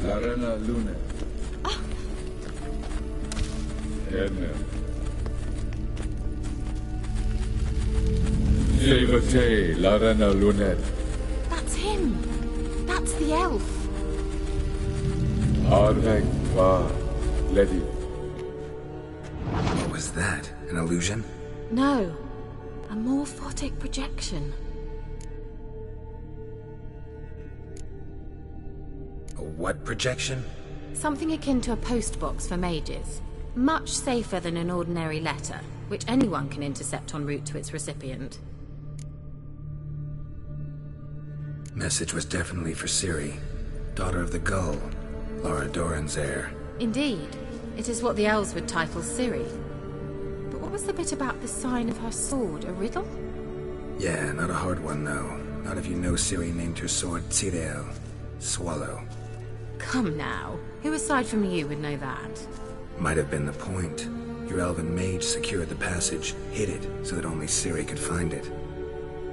Larena Lune. Enne. Levate, Larena Lunet. That's him! That's the elf! Arvek va, Lady. What was that? An illusion? No. A morphotic projection. A what projection? Something akin to a postbox for mages. Much safer than an ordinary letter, which anyone can intercept en route to its recipient. Message was definitely for Ciri, daughter of the Gull, Laura Doran's heir. Indeed. It is what the elves would title Ciri. But what was the bit about the sign of her sword? A riddle? Yeah, not a hard one, though. Not if you know Ciri named her sword Tirel, Swallow. Come now. Who aside from you would know that? Might have been the point. Your elven mage secured the passage, hid it, so that only Ciri could find it.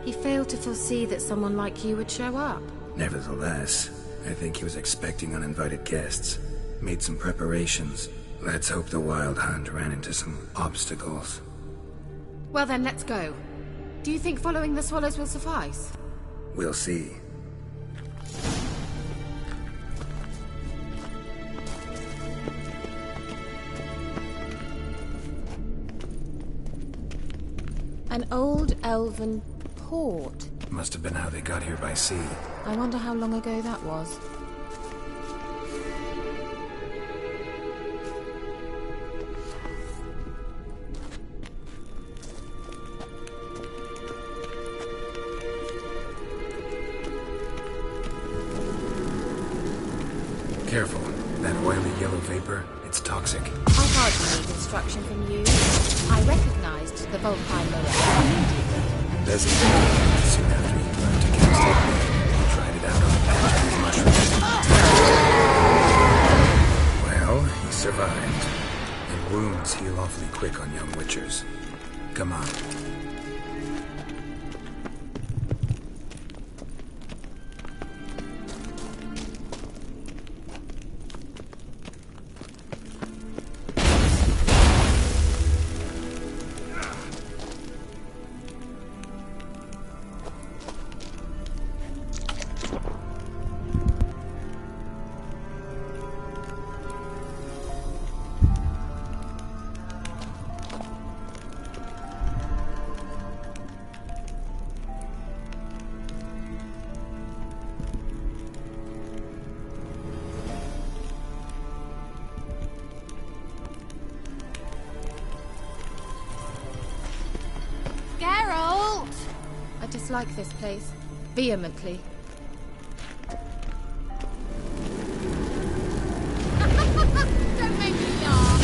He failed to foresee that someone like you would show up. Nevertheless, I think he was expecting uninvited guests. Made some preparations. Let's hope the Wild Hunt ran into some obstacles. Well then, let's go. Do you think following the swallows will suffice? We'll see. An old elven port. Must have been how they got here by sea. I wonder how long ago that was. Careful. That oily yellow vapor, it's toxic. I hardly need instruction from you. I recognized the Volpine Mirror immediately. Designated soon after he learned to cast it, he tried it out on a patch of mushrooms. Well, he survived. And wounds heal awfully quick on young witchers. Come on. I dislike this place. Vehemently. Don't make me laugh!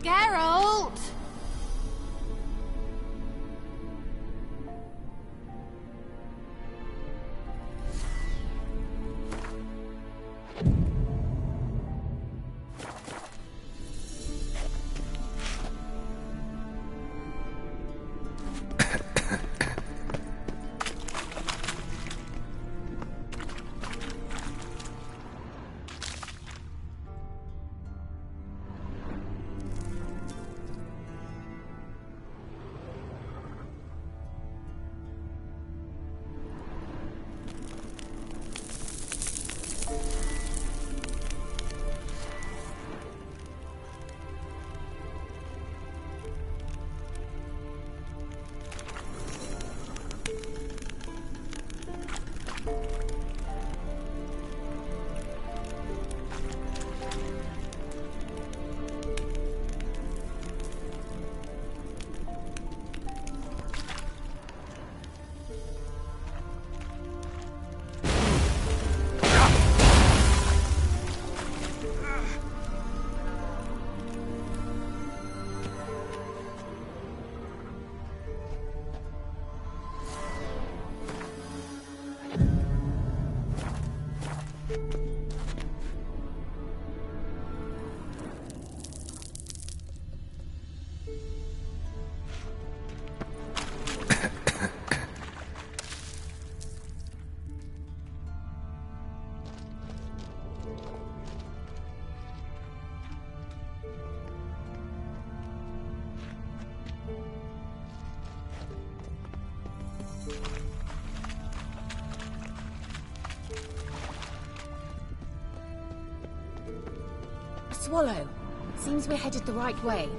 Geralt! Swallow. Seems we're headed the right way.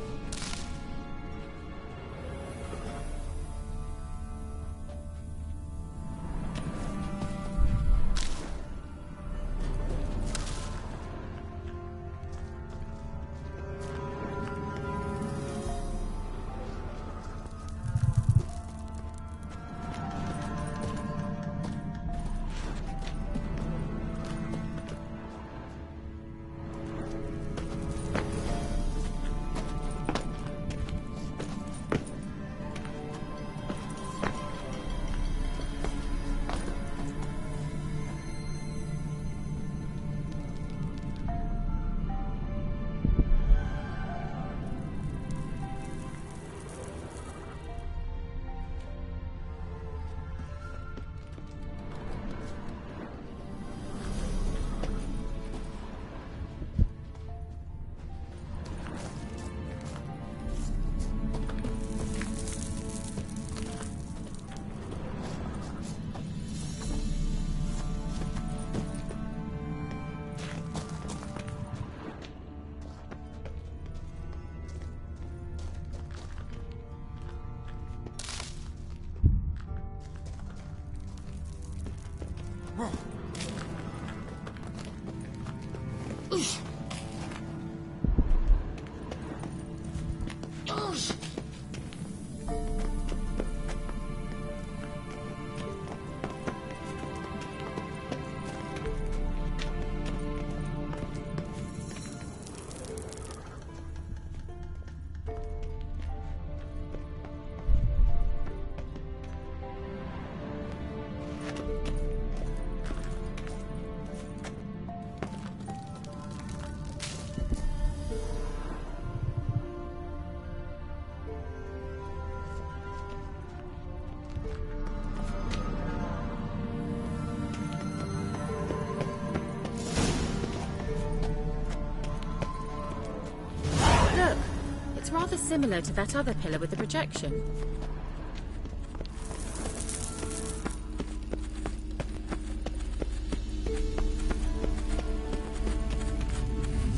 It's rather similar to that other pillar with the projection.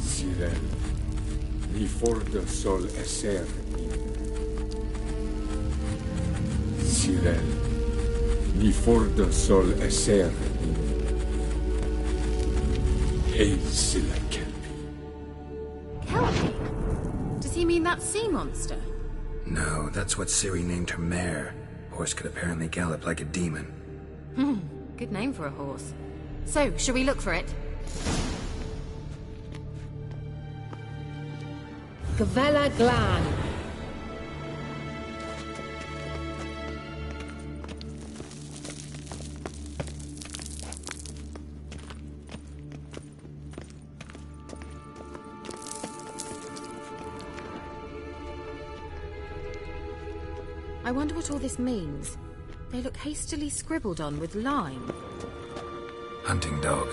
Sirel, ni fordo sol esser Sirel, ni fordo sol esser Hail Silla Kelpie? Does he mean that sea monster? No, that's what Ciri named her mare. Horse could apparently gallop like a demon. Good name for a horse. So, shall we look for it? Gavella Glan. I wonder what all this means. They look hastily scribbled on with lime. Hunting dog.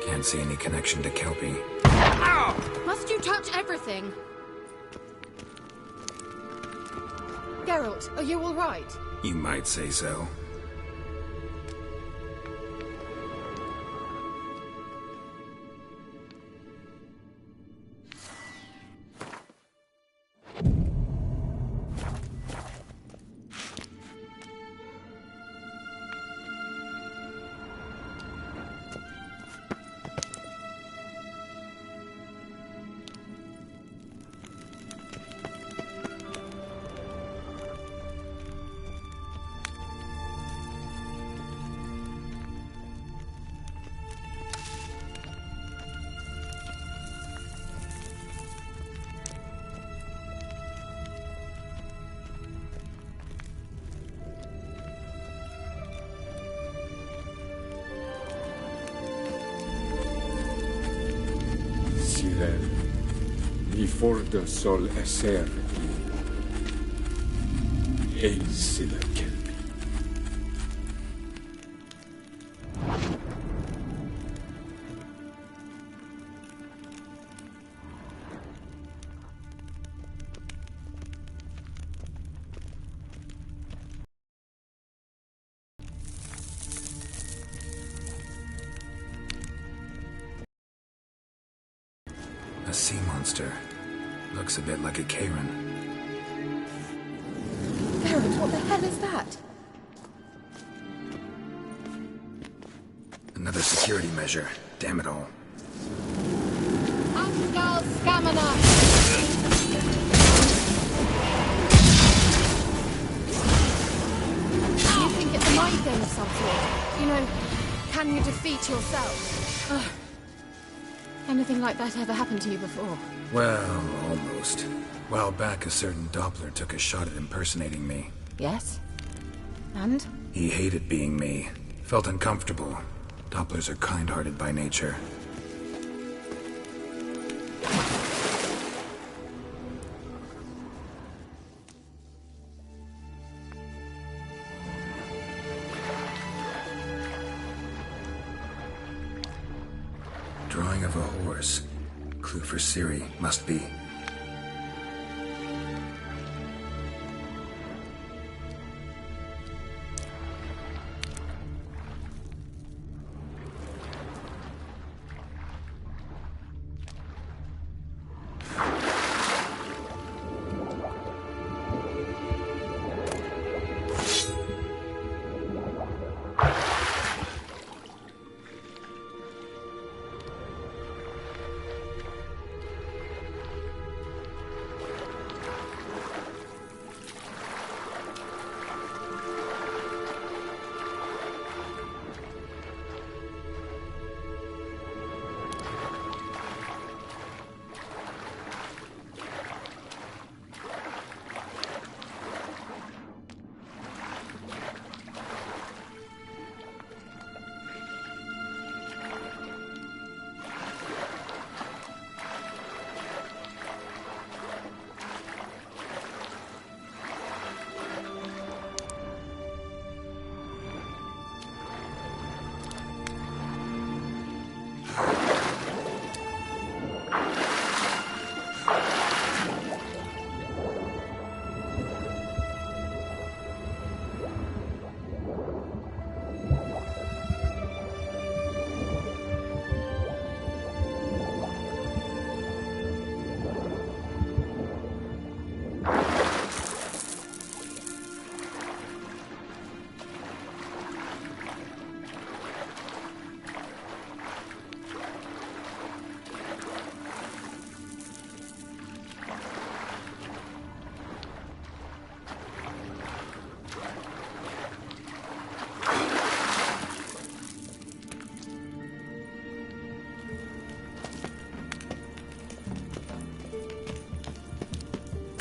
Can't see any connection to Kelpie. Must you touch everything? Geralt, are you all right? You might say so. Mi forda sol esser El sila Kelpie. A sea monster. Looks a bit like a Karen. Geralt, what the hell is that? Another security measure. Damn it all. Angal Scamina! Do you think it's a mind game of some sort? You know, can you defeat yourself? Ugh. Anything like that ever happened to you before? Well, almost. While back, a certain Doppler took a shot at impersonating me. Yes? And? He hated being me. Felt uncomfortable. Dopplers are kind-hearted by nature. Drawing of a horse. Clue for Ciri, must be.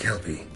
Kelpie.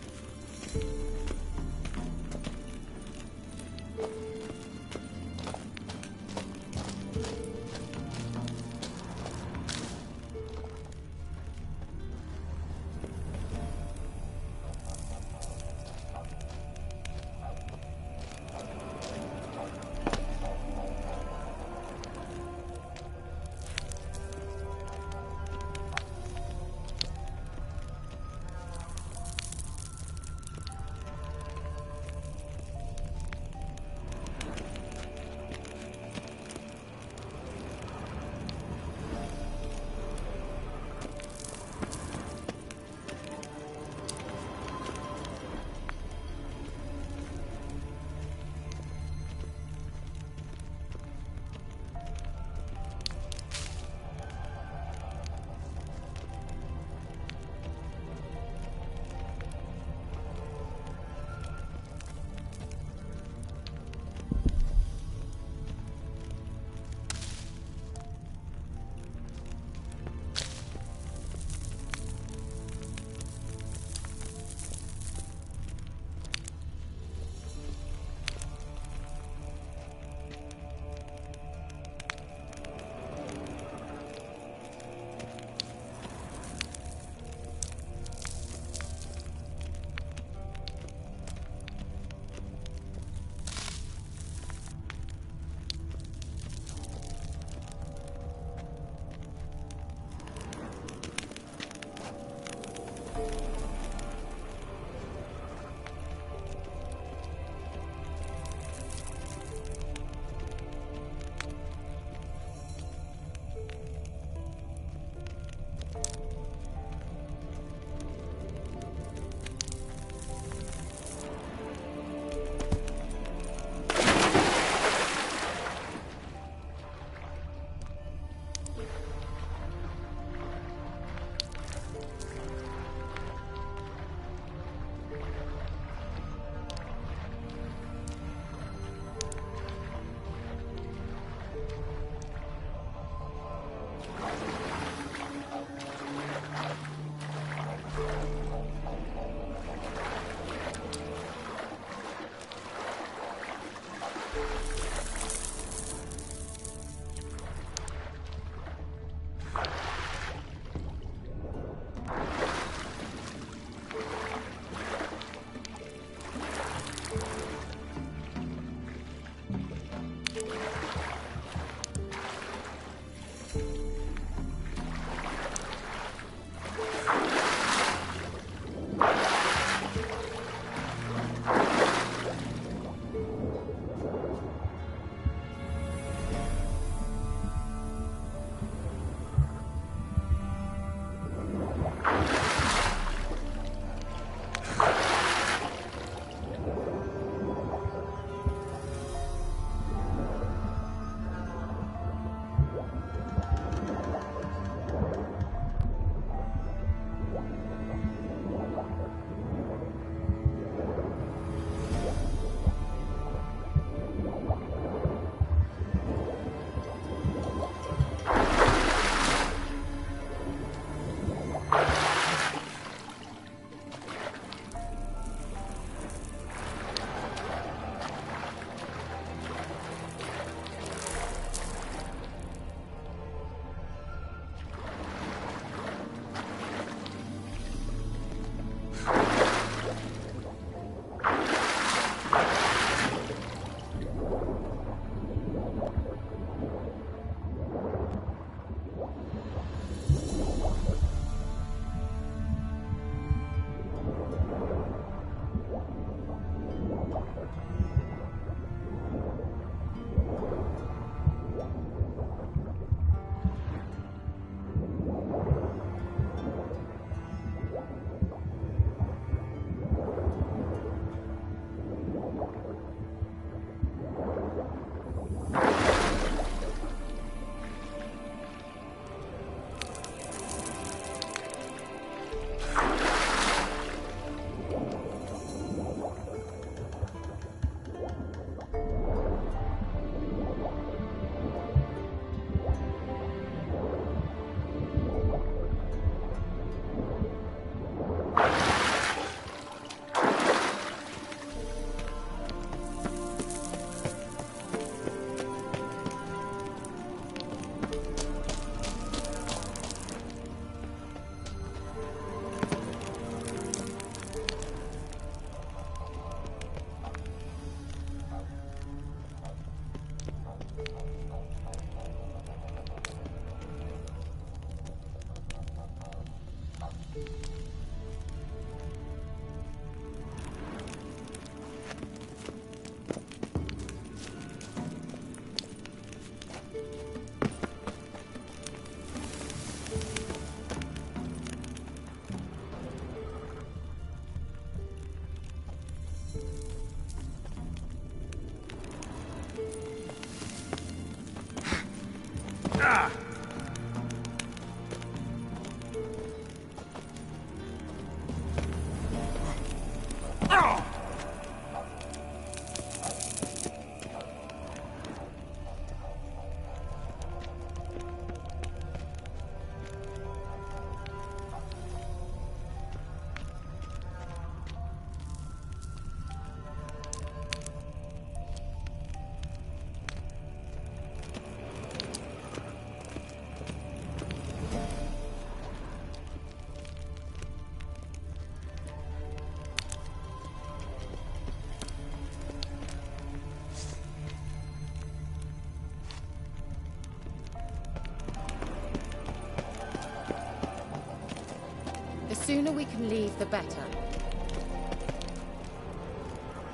The sooner we can leave, the better.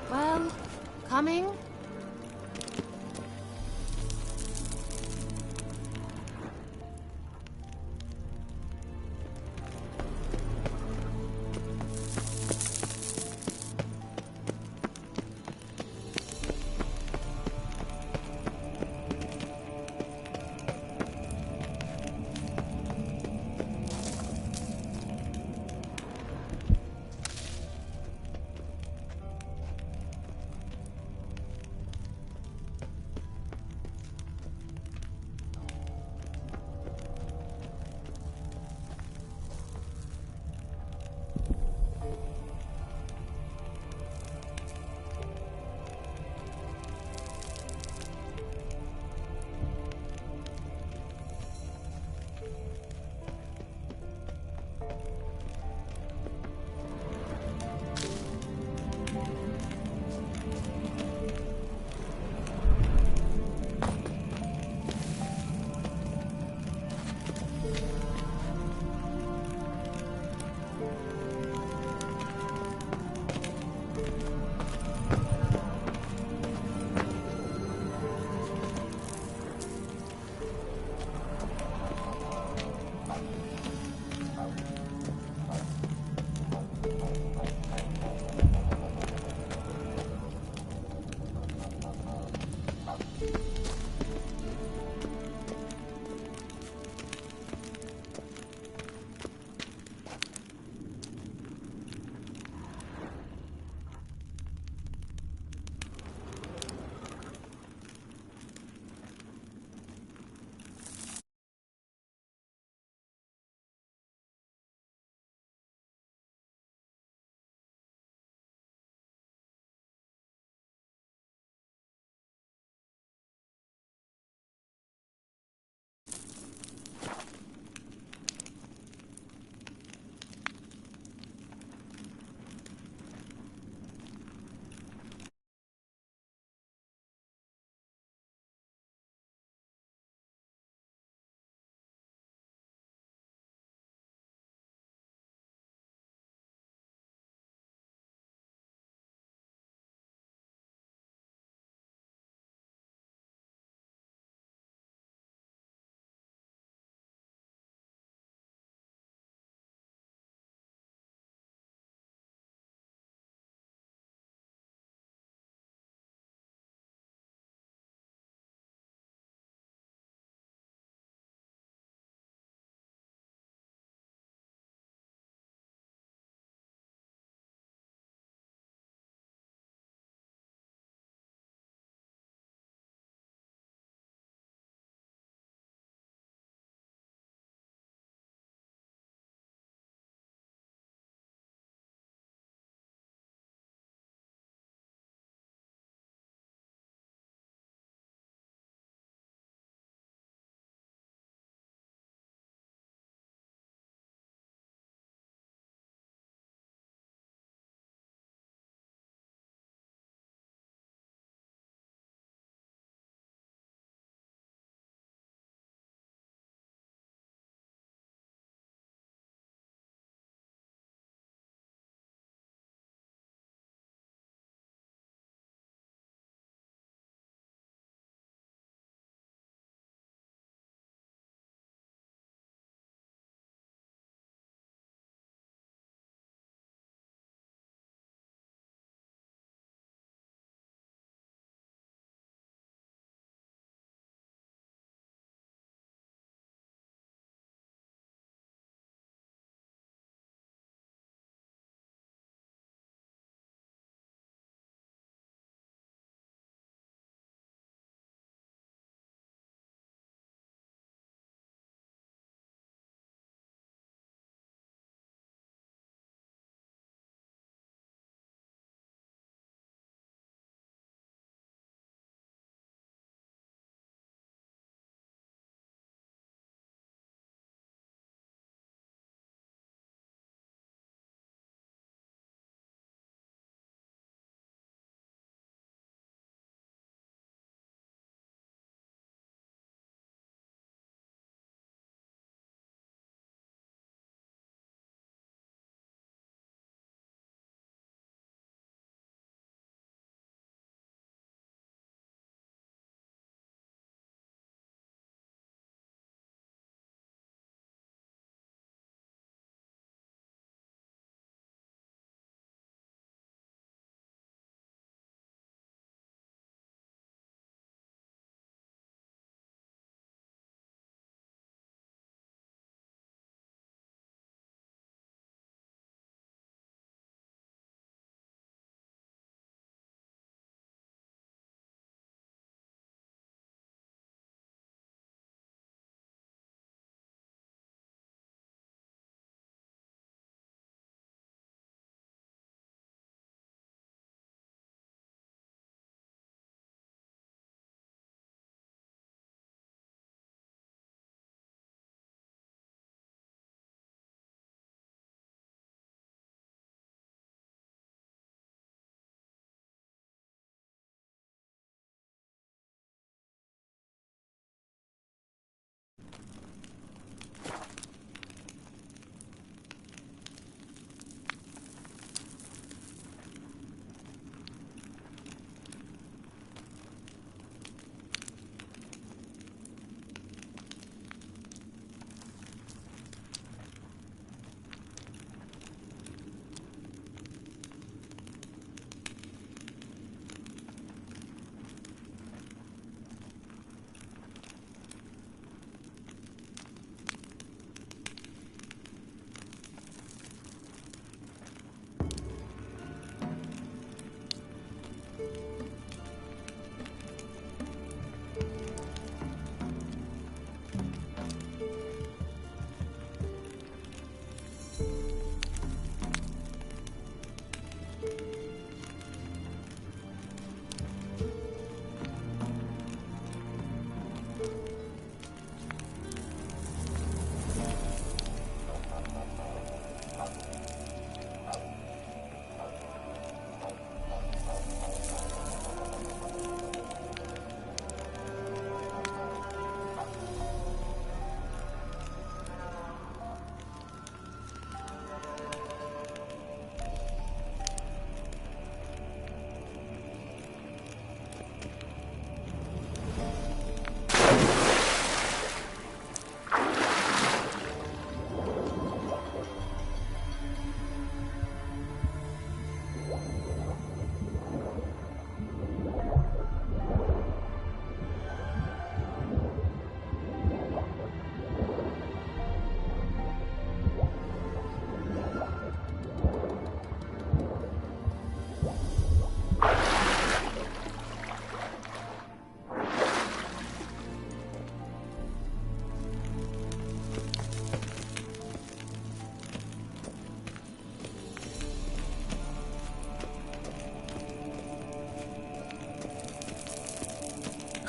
Well, coming?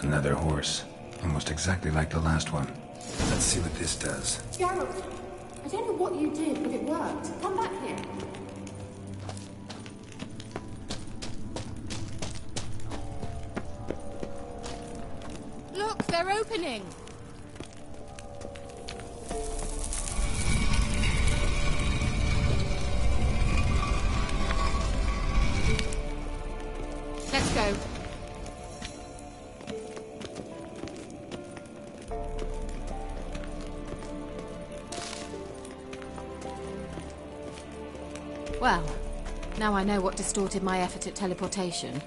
Another horse. Almost exactly like the last one. Let's see what this does. Geralt, I don't know what you did, but it worked. Come back here. Look, they're opening! Let's go. Well, now I know what distorted my effort at teleportation.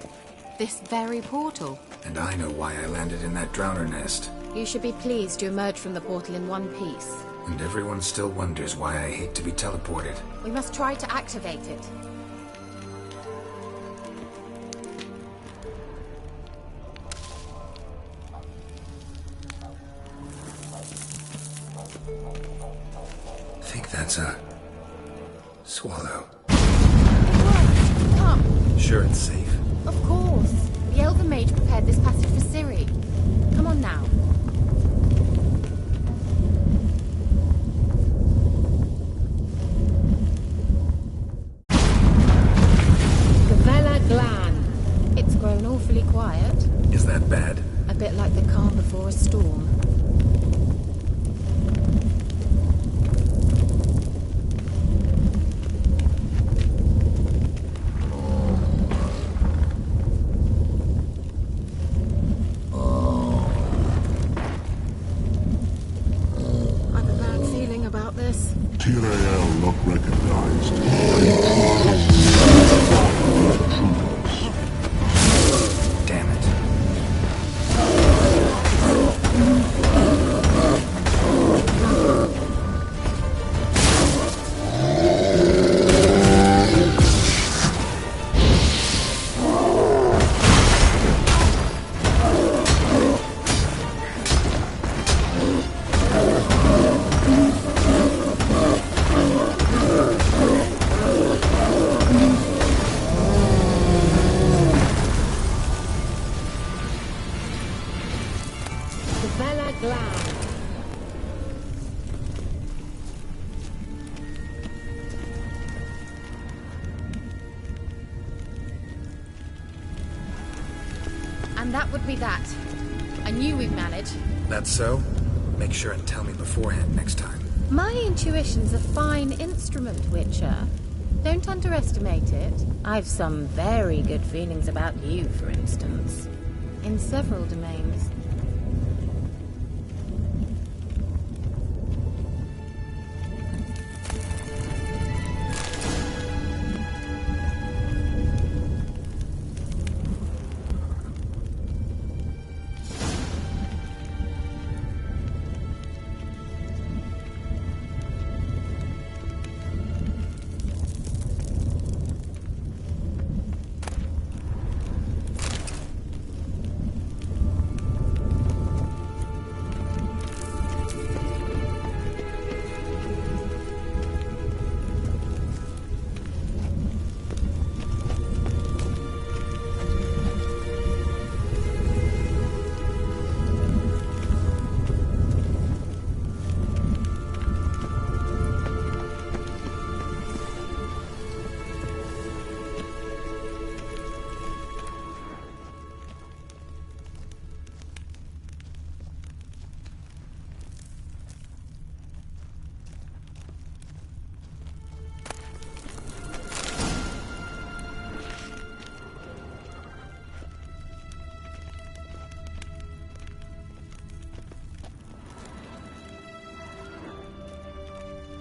This very portal. And I know why I landed in that drowner nest. You should be pleased you emerged from the portal in one piece. And everyone still wonders why I hate to be teleported. We must try to activate it. I think that's a... swallow. Come. Sure it's safe? Of course. The Elven Mage prepared this passage for Ciri. Come on now. Gavella Glan. It's grown awfully quiet. Is that bad? A bit like the calm before a storm. Tyrael not recognized. Damn it. And that would be that. I knew we'd manage. That's so? Make sure and tell me beforehand next time. My intuition's a fine instrument, Witcher. Don't underestimate it. I've some very good feelings about you, for instance. In several domains.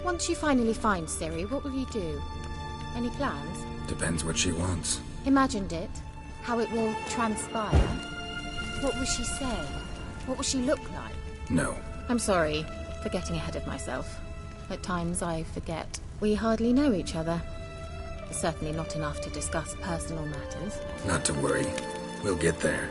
Once you finally find Ciri, what will you do? Any plans? Depends what she wants. Imagined it? How it will transpire? What will she say? What will she look like? No. I'm sorry for getting ahead of myself. At times I forget. We hardly know each other. Certainly not enough to discuss personal matters. Not to worry. We'll get there.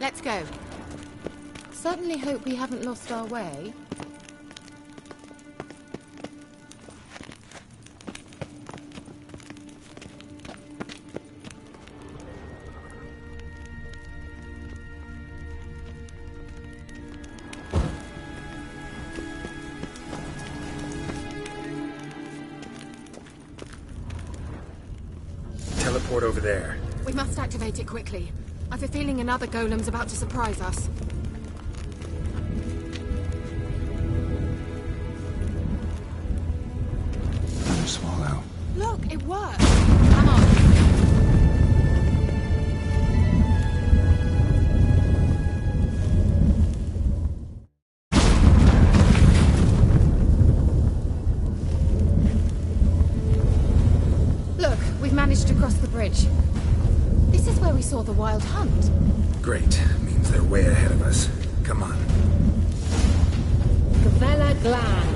Let's go. certainly hope we haven't lost our way. Teleport over there. We must activate it quickly. I've a feeling another golem's about to surprise us. Swallow. Look, it worked! Come on. Look, we've managed to cross the bridge. This is where we saw the wild hunt. Great. Means they're way ahead of us. Come on. Gavella Glan.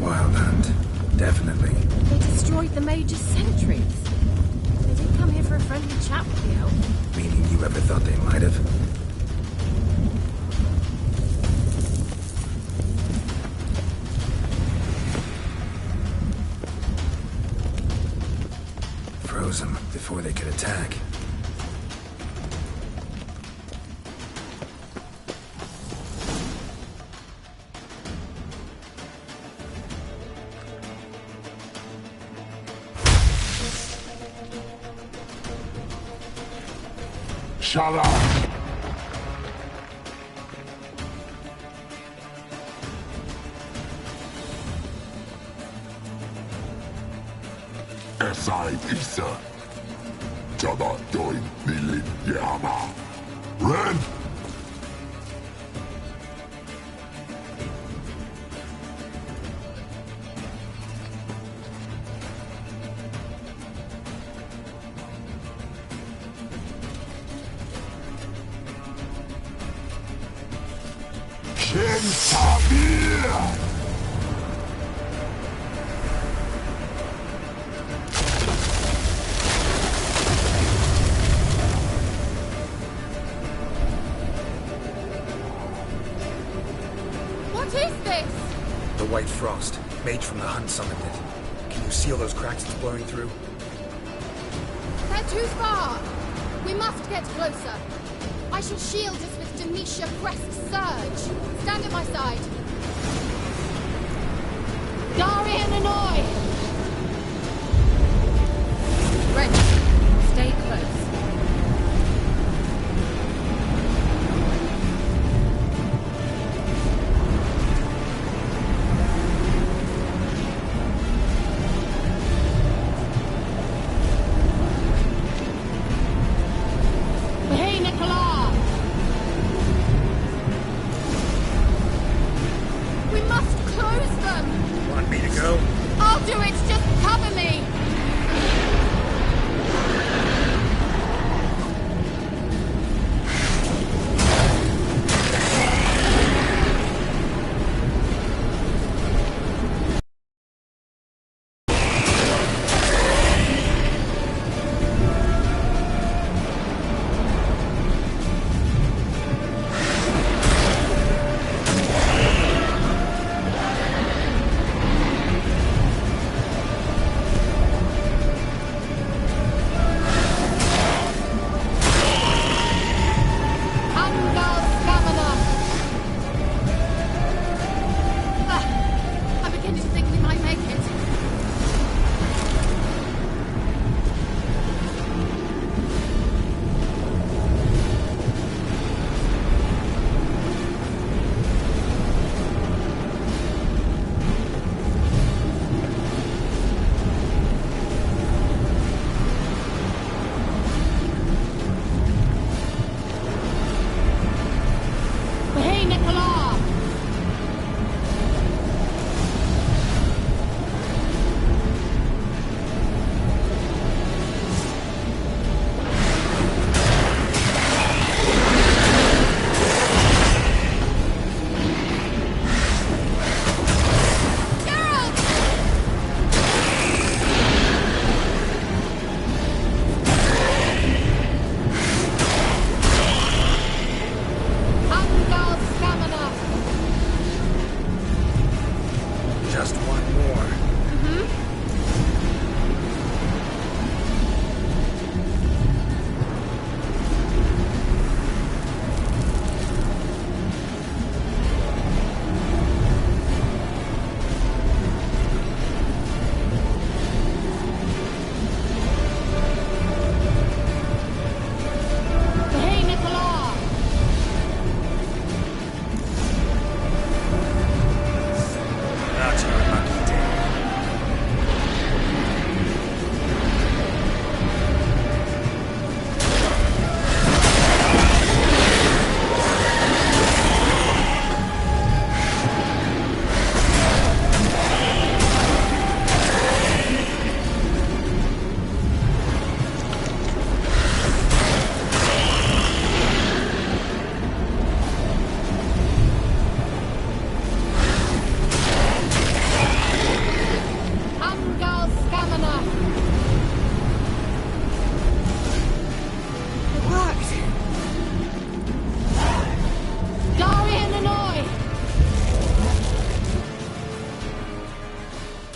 Wild hunt. Definitely. They destroyed the Major's sentries. They didn't come here for a friendly chat with the elf. Meaning you ever thought they might have? Froze them before they could attack. Shut up! Esai Pisa. Jada doin nilin yama. Ren! Ken Sabir! What is this? The White Frost. Mage from the Hunt summoned it. Can you seal those cracks it's blowing through? They're too far. We must get closer. I shall shield us with Denisha Crest Surge. Stand at my side. Darian Annoy! Ready. Stay close. Hey, Nicola! We must close them! Want me to go? I'll do it! Just cover me!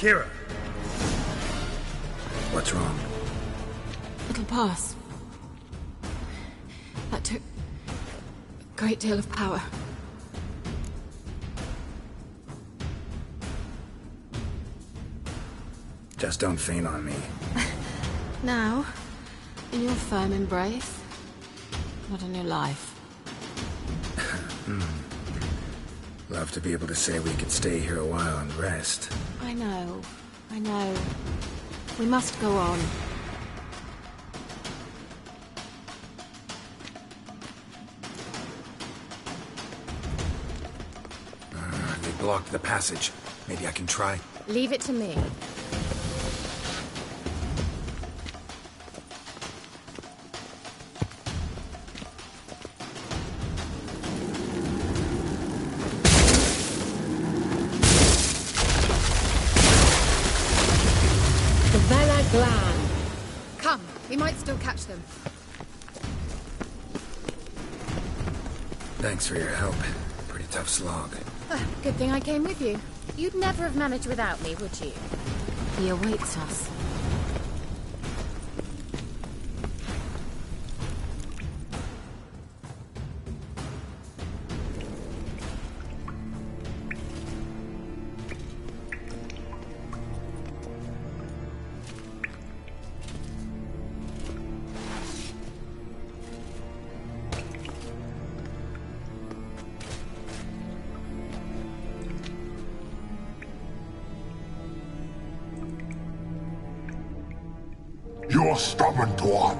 Kira. What's wrong? It'll pass. That took a great deal of power. Just don't faint on me. Now, in your firm embrace, what a new life. Love to be able to say we could stay here a while and rest. I know. We must go on. They blocked the passage. Maybe I can try. Leave it to me. Come, we might still catch them. Thanks for your help. Pretty tough slog. Good thing I came with you. You'd never have managed without me, would you? He awaits us. You're stubborn, Tuan.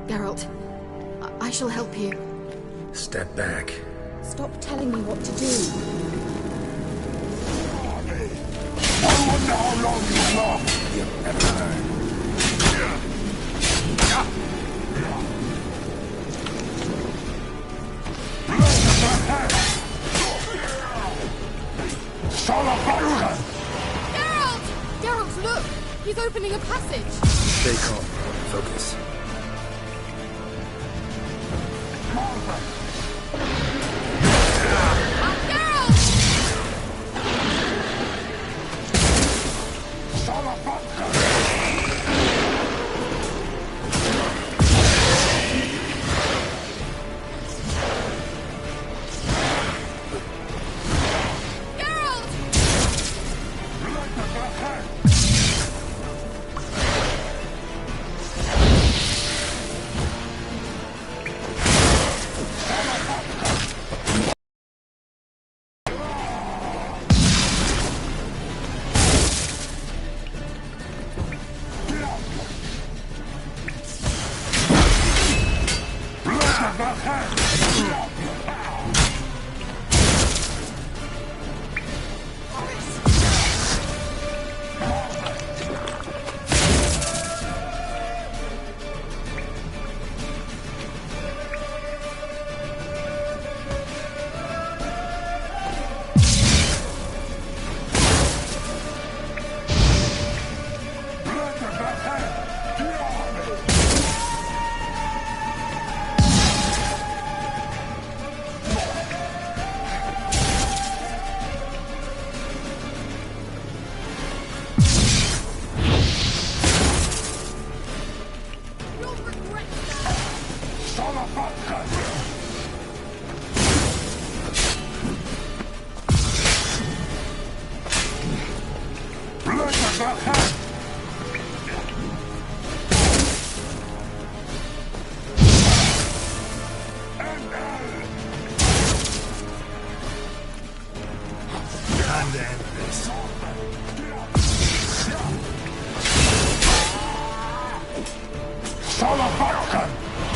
Geralt, I shall help you. Step back. Stop telling me what to do. I wonder how long you last. You'll never learn. Geralt, look! He's opening a passage! Stay calm. Focus.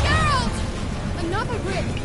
Geralt! Another rift!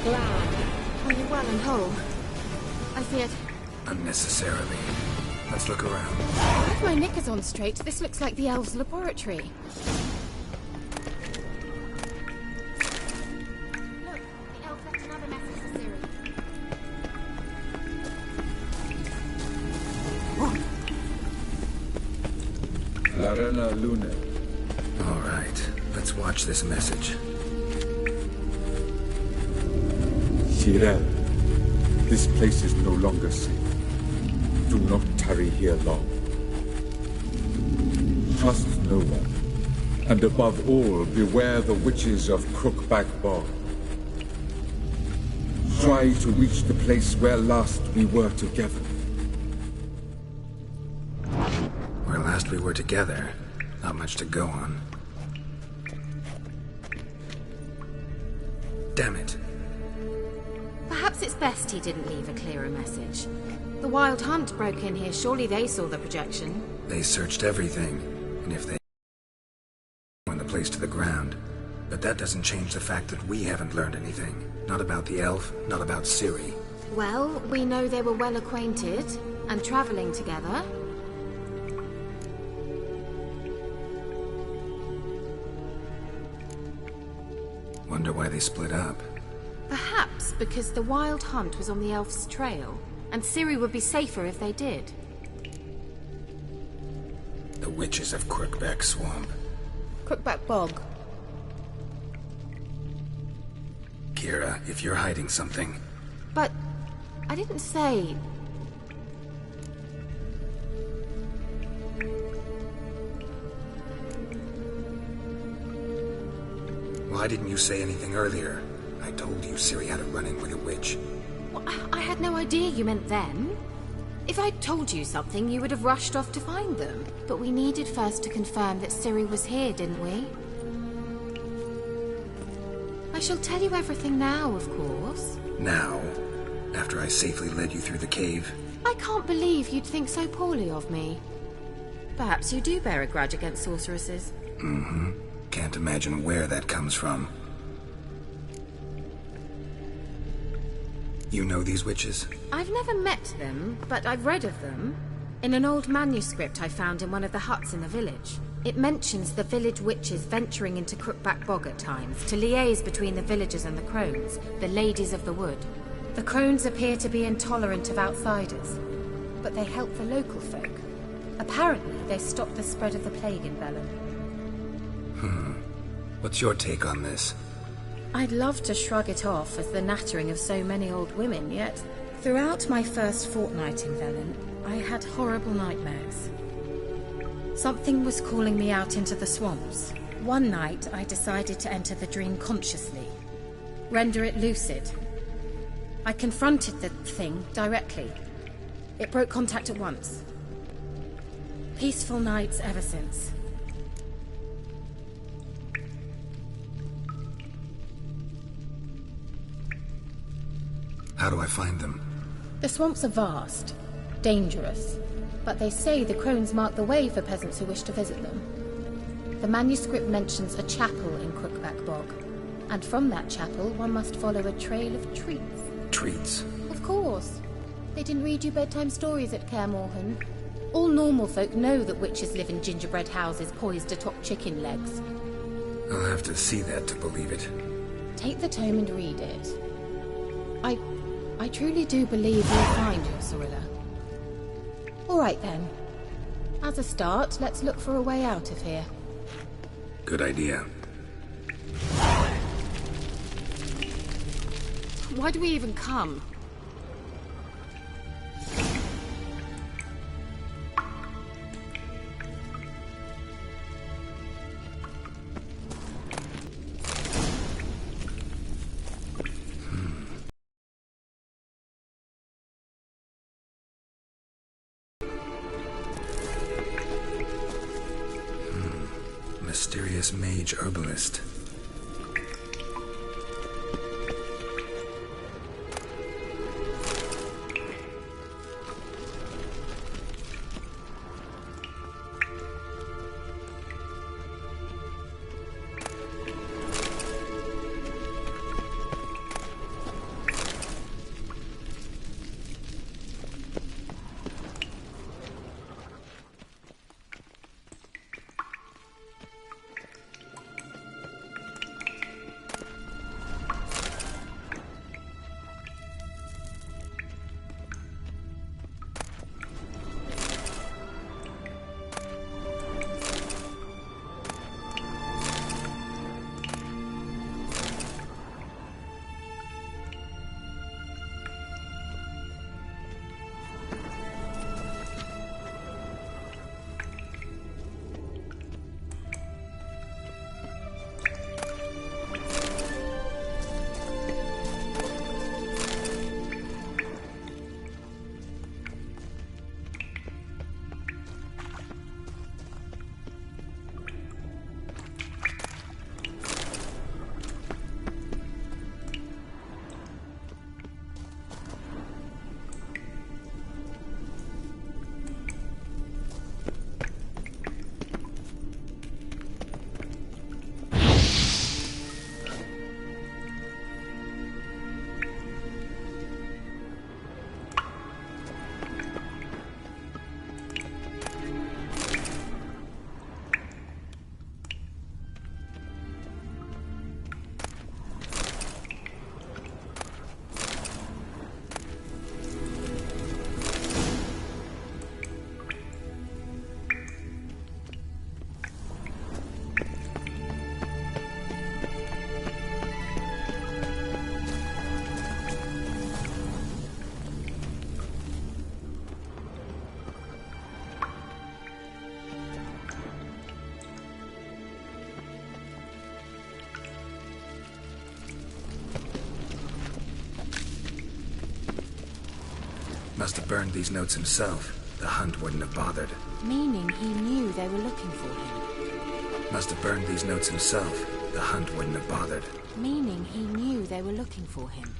glad. Are you well and whole? I feared... Unnecessarily. Let's look around. With my knickers on straight, this looks like the elves' laboratory. Look, the elf left another message for Ciri. Larena Lune. All right, let's watch this message. Shirel, this place is no longer safe. Do not tarry here long. Trust no one. And above all, beware the witches of Crookback Bog. Try to reach the place where last we were together. Where last we were together, not much to go on. Damn it. Perhaps it's best he didn't leave a clearer message. The Wild Hunt broke in here. Surely they saw the projection. They searched everything, and if they went the place to the ground. But that doesn't change the fact that we haven't learned anything. Not about the elf, not about Ciri. Well, we know they were well acquainted and traveling together. Wonder why they split up. Perhaps because the Wild Hunt was on the elf's trail, and Ciri would be safer if they did. The witches of Crookback Swamp. Crookback Bog. Kira, if you're hiding something... But I didn't say... Why didn't you say anything earlier? I told you Ciri had a run-in with a witch. Well, I had no idea you meant them. If I'd told you something, you would have rushed off to find them. But we needed first to confirm that Ciri was here, didn't we? I shall tell you everything now, of course. Now? After I safely led you through the cave? I can't believe you'd think so poorly of me. Perhaps you do bear a grudge against sorceresses. Mm-hmm. Can't imagine where that comes from. You know these witches? I've never met them, but I've read of them. In an old manuscript I found in one of the huts in the village. It mentions the village witches venturing into Crookback Bog at times to liaise between the villagers and the crones, the ladies of the wood. The crones appear to be intolerant of outsiders, but they help the local folk. Apparently, they stopped the spread of the plague in Velen. What's your take on this? I'd love to shrug it off as the nattering of so many old women, yet throughout my first fortnight in Velen, I had horrible nightmares. Something was calling me out into the swamps. One night, I decided to enter the dream consciously, render it lucid. I confronted the thing directly. It broke contact at once. Peaceful nights ever since. How do I find them? The swamps are vast, dangerous, but they say the crones mark the way for peasants who wish to visit them. The manuscript mentions a chapel in Crookback Bog, and from that chapel one must follow a trail of treats. Treats? Of course. They didn't read you bedtime stories at Kaer Morhen. All normal folk know that witches live in gingerbread houses poised atop chicken legs. I'll have to see that to believe it. Take the tome and read it. I truly do believe you'll find your Sorilla. All right then. As a start, let's look for a way out of here. Good idea. Why do we even come? Mysterious mage herbalist. Must have burned these notes himself. The hunt wouldn't have bothered. Meaning he knew they were looking for him. Must have burned these notes himself. The hunt wouldn't have bothered. Meaning he knew they were looking for him.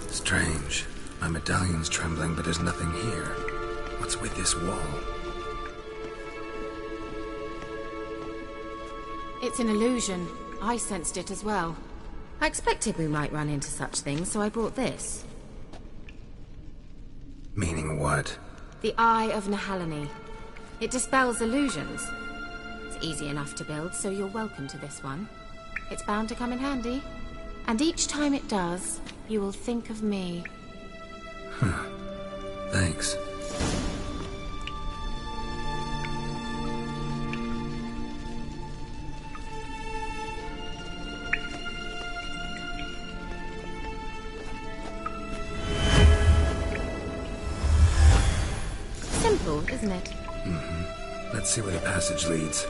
Strange. My medallion's trembling, but there's nothing here. What's with this wall? It's an illusion. I sensed it as well. I expected we might run into such things, so I brought this. Meaning what? The Eye of Nahalani. It dispels illusions. It's easy enough to build, so you're welcome to this one. It's bound to come in handy. And each time it does, you will think of me. Huh. Thanks. Simple, isn't it? Mm-hmm. Let's see where the passage leads.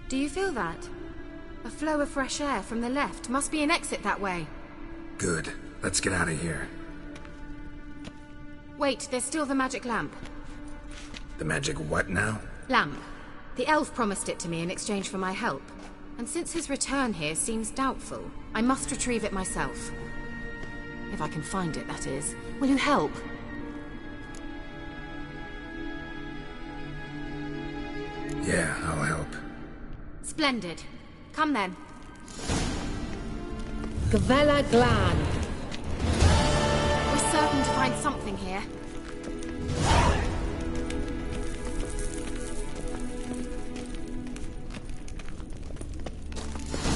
Do you feel that? A flow of fresh air from the left. Must be an exit that way. Good. Let's get out of here. Wait, there's still the magic lamp. The magic what now? Lamp. The elf promised it to me in exchange for my help. And since his return here seems doubtful, I must retrieve it myself. If I can find it, that is. Will you help? Yeah, I'll help. Splendid. Come then. Gavella Glan. We're certain to find something here.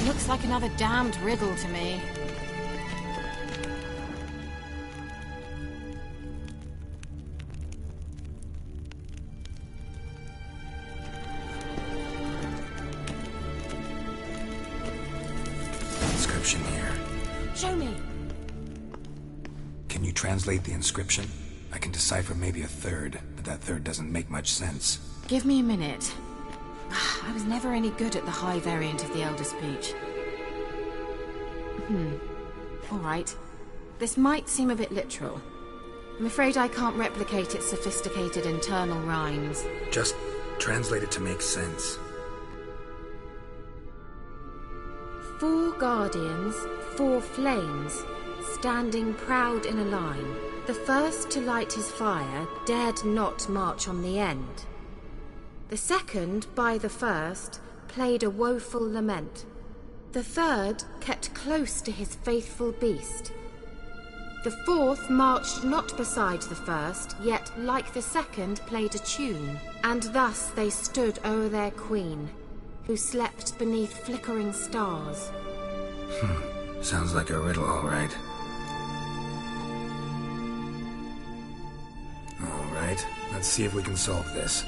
Looks like another damned riddle to me. Inscription here. Show me. Can you translate the inscription? I can decipher maybe a third, but that third doesn't make much sense. Give me a minute. I was never any good at the high variant of the Elder Speech. All right. This might seem a bit literal. I'm afraid I can't replicate its sophisticated internal rhymes. Just translate it to make sense. 4 guardians, 4 flames, standing proud in a line. The first to light his fire dared not march on the end. The second, by the first, played a woeful lament. The third kept close to his faithful beast. The fourth marched not beside the first, yet, like the second, played a tune. And thus they stood o'er their queen, who slept beneath flickering stars. Sounds like a riddle, all right. All right, let's see if we can solve this.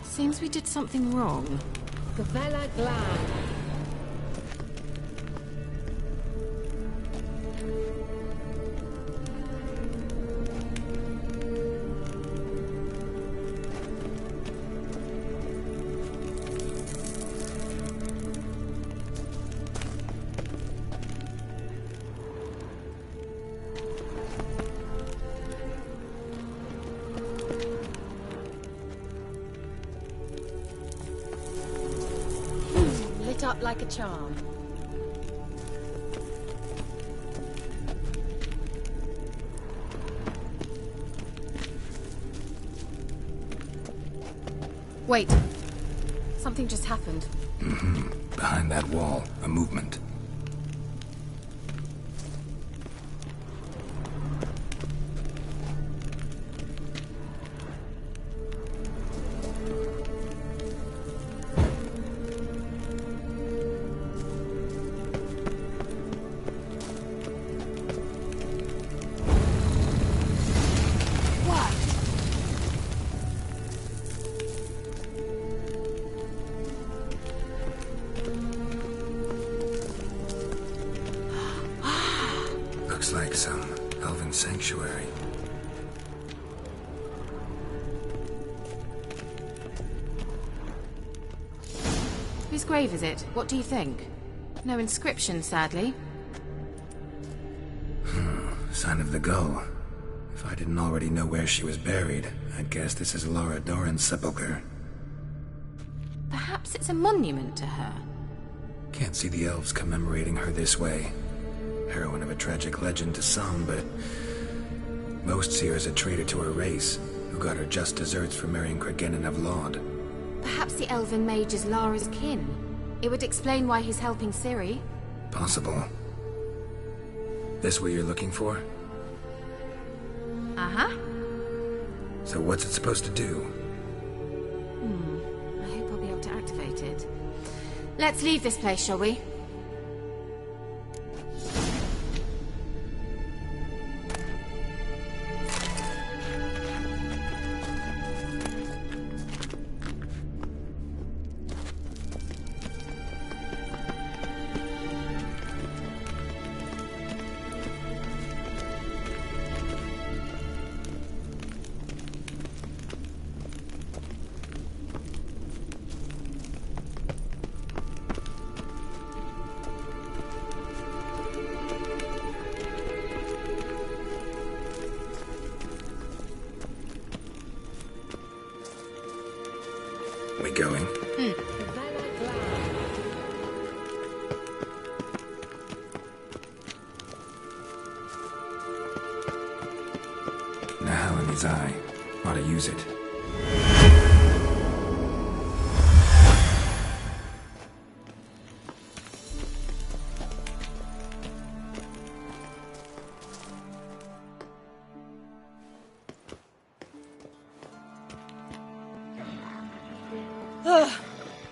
Seems we did something wrong. Gavella Glan. Up like a charm. Wait. Something just happened. Behind that wall, a movement. like some elven sanctuary. Whose grave is it? What do you think? No inscription, sadly. Sign of the gull. If I didn't already know where she was buried, I'd guess this is Laura Doran's sepulchre. Perhaps it's a monument to her. Can't see the elves commemorating her this way. Heroine of a tragic legend to some, but most see her as a traitor to her race, who got her just deserts for marrying Cregennan of Laud. Perhaps the elven mage is Lara's kin. It would explain why he's helping Ciri. Possible. This what you're looking for? Uh-huh. So what's it supposed to do? I hope I'll be able to activate it. Let's leave this place, shall we? We going? Now in his eye. Ought to use it.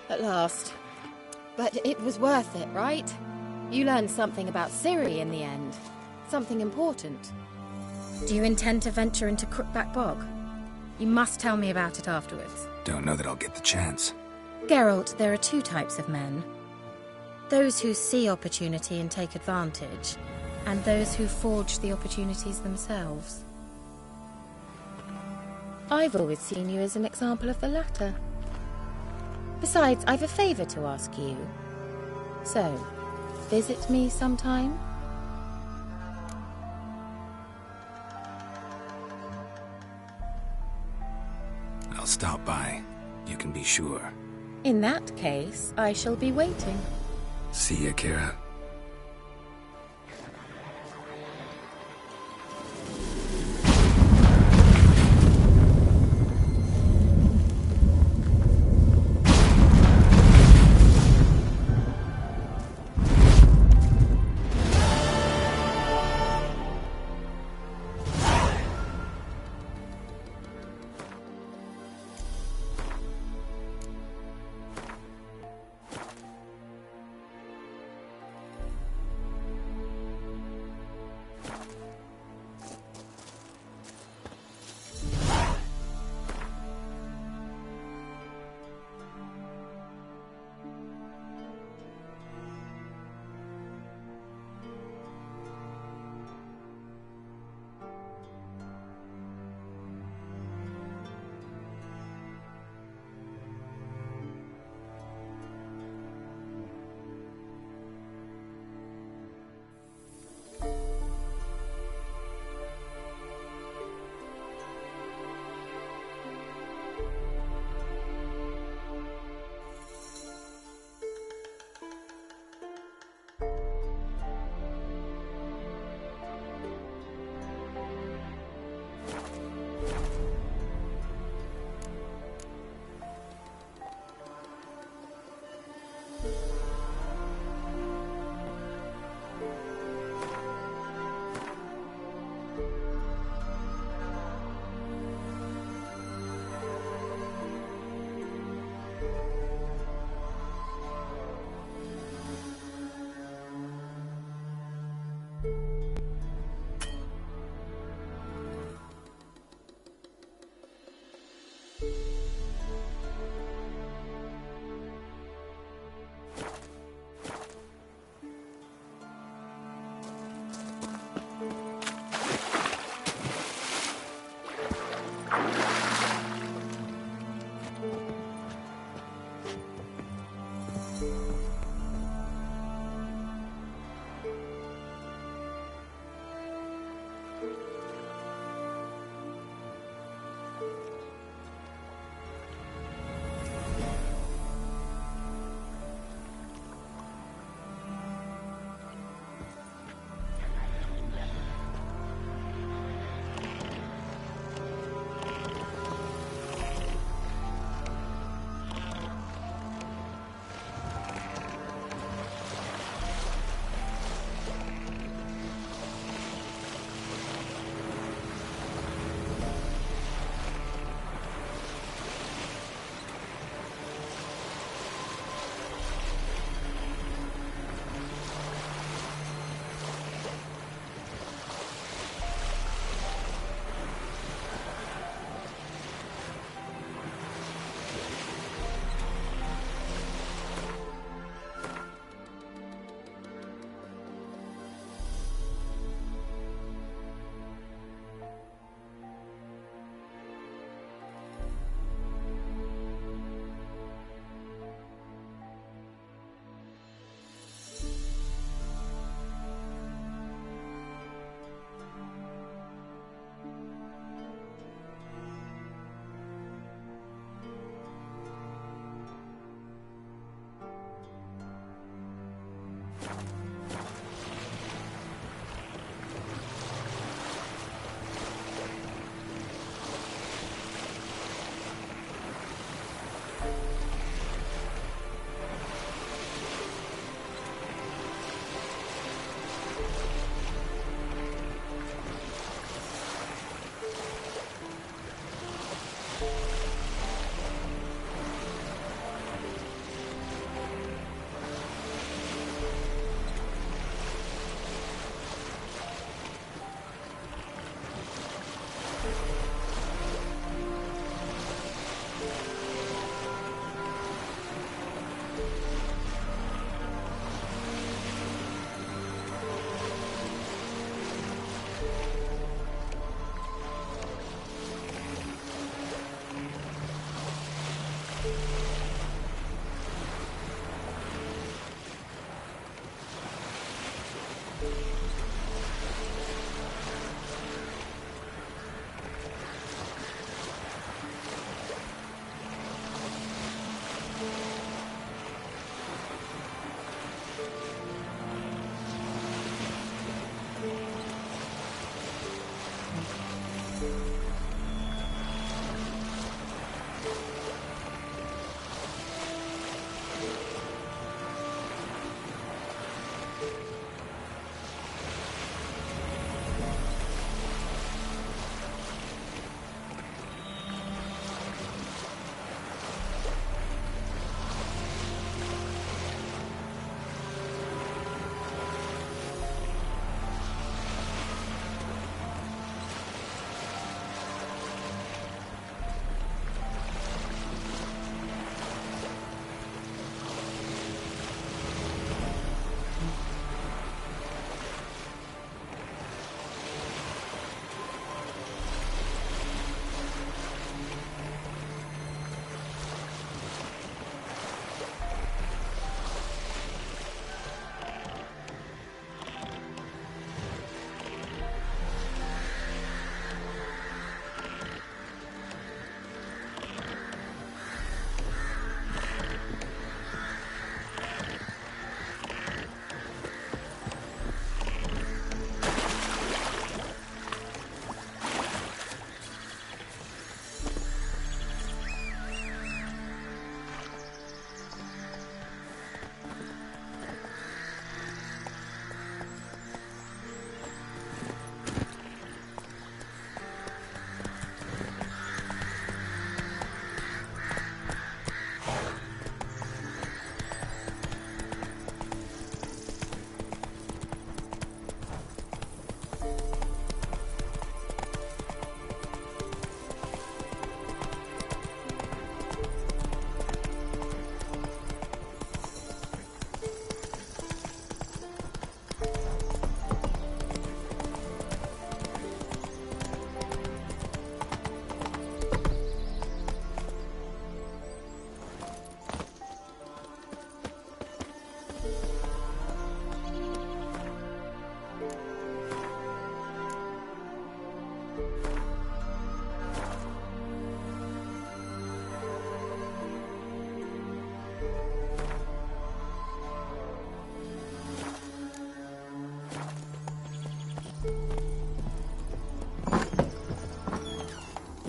At last. But it was worth it, right? You learned something about Ciri in the end. Something important. Do you intend to venture into Crookback Bog? You must tell me about it afterwards. Don't know that I'll get the chance. Geralt, there are two types of men. Those who see opportunity and take advantage, and those who forge the opportunities themselves. I've always seen you as an example of the latter. Besides, I've a favor to ask you. So, visit me sometime? I'll stop by. You can be sure. In that case, I shall be waiting. See ya, Kira.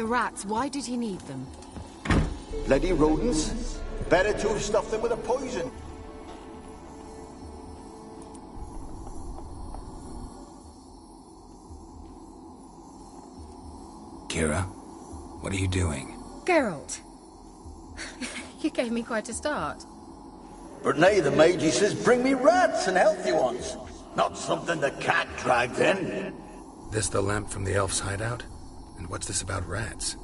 the rats, why did he need them? Bloody rodents. Better to have stuffed them with a poison. Kira, what are you doing? Geralt. You gave me quite a start. But now the Magi says bring me rats and healthy ones. Not something the cat dragged in. This the lamp from the elf's hideout? And what's this about rats?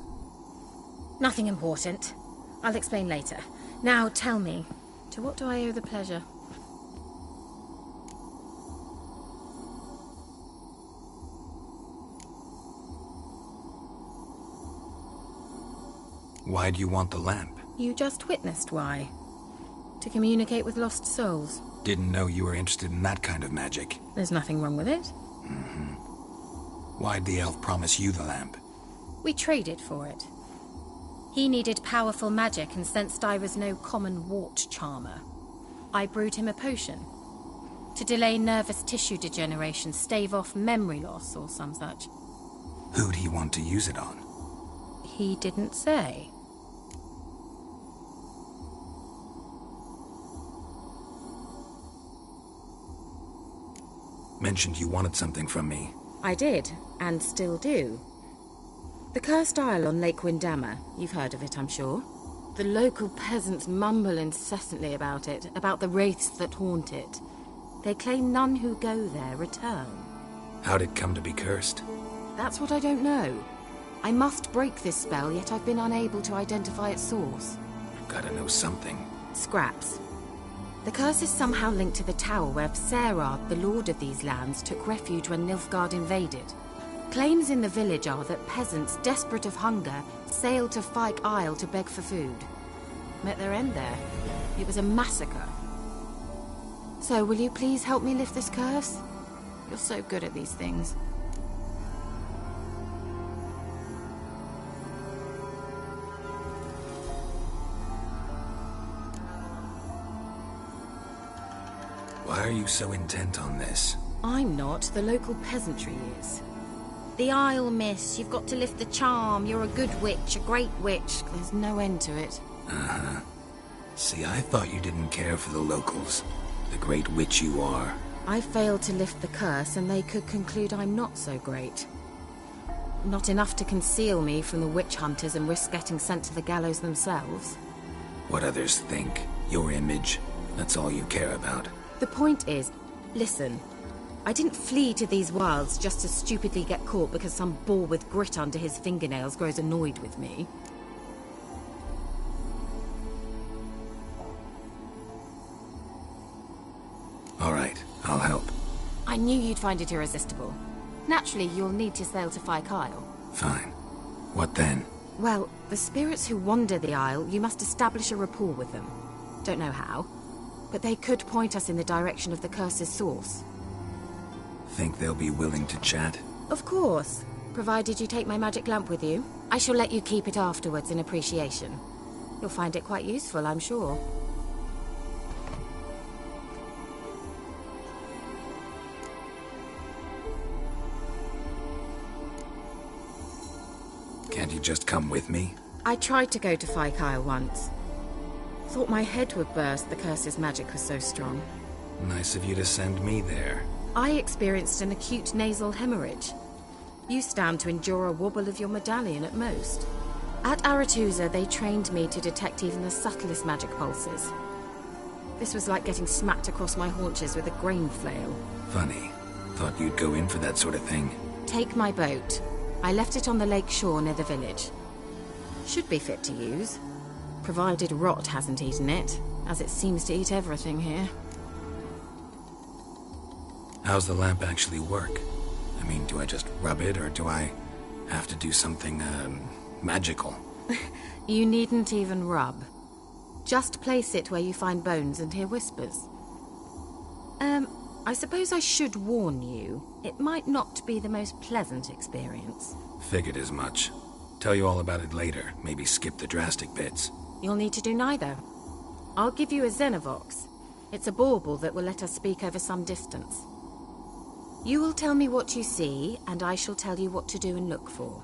Nothing important. I'll explain later. Now tell me, to what do I owe the pleasure? Why do you want the lamp? You just witnessed why. To communicate with lost souls. Didn't know you were interested in that kind of magic. There's nothing wrong with it. Mm-hmm. Why'd the elf promise you the lamp? We traded for it. He needed powerful magic and sensed I was no common wart charmer. I brewed him a potion. To delay nervous tissue degeneration, stave off memory loss or some such. Who'd he want to use it on? He didn't say. Mentioned you wanted something from me. I did, and still do. The cursed isle on Lake Windammer. You've heard of it, I'm sure. The local peasants mumble incessantly about it, about the wraiths that haunt it. They claim none who go there return. How'd it come to be cursed? That's what I don't know. I must break this spell, yet I've been unable to identify its source. Gotta know something. Scraps. The curse is somehow linked to the tower where Serard, the lord of these lands, took refuge when Nilfgaard invaded. Claims in the village are that peasants, desperate of hunger, sailed to Fyke Isle to beg for food. Met their end there. It was a massacre. So, will you please help me lift this curse? You're so good at these things. Why are you so intent on this? I'm not. The local peasantry is. The Isle, miss. You've got to lift the charm. You're a good witch, a great witch. There's no end to it. Uh-huh. See, I thought you didn't care for the locals. The great witch you are. I failed to lift the curse, and they could conclude I'm not so great. Not enough to conceal me from the witch hunters and risk getting sent to the gallows themselves. What others think. Your image. That's all you care about. The point is, listen, I didn't flee to these wilds just to stupidly get caught because some boar with grit under his fingernails grows annoyed with me. All right, I'll help. I knew you'd find it irresistible. Naturally, you'll need to sail to Fyke Isle. Fine. What then? Well, the spirits who wander the Isle, you must establish a rapport with them. Don't know how, but they could point us in the direction of the curse's source. Think they'll be willing to chat? Of course, provided you take my magic lamp with you. I shall let you keep it afterwards in appreciation. You'll find it quite useful, I'm sure. Can't you just come with me? I tried to go to Fyke Isle once. Thought my head would burst, the curse's magic was so strong. Nice of you to send me there. I experienced an acute nasal hemorrhage. You stand to endure a wobble of your medallion at most. At Aretusa, they trained me to detect even the subtlest magic pulses. This was like getting smacked across my haunches with a grain flail. Funny. Thought you'd go in for that sort of thing. Take my boat. I left it on the lake shore near the village. Should be fit to use. Provided rot hasn't eaten it, as it seems to eat everything here. How's the lamp actually work? I mean, do I just rub it, or do I have to do something, magical? You needn't even rub. Just place it where you find bones and hear whispers. I suppose I should warn you. It might not be the most pleasant experience. Figured as much. Tell you all about it later. Maybe skip the drastic bits. You'll need to do neither. I'll give you a Xenovox. It's a bauble that will let us speak over some distance. You will tell me what you see, and I shall tell you what to do and look for.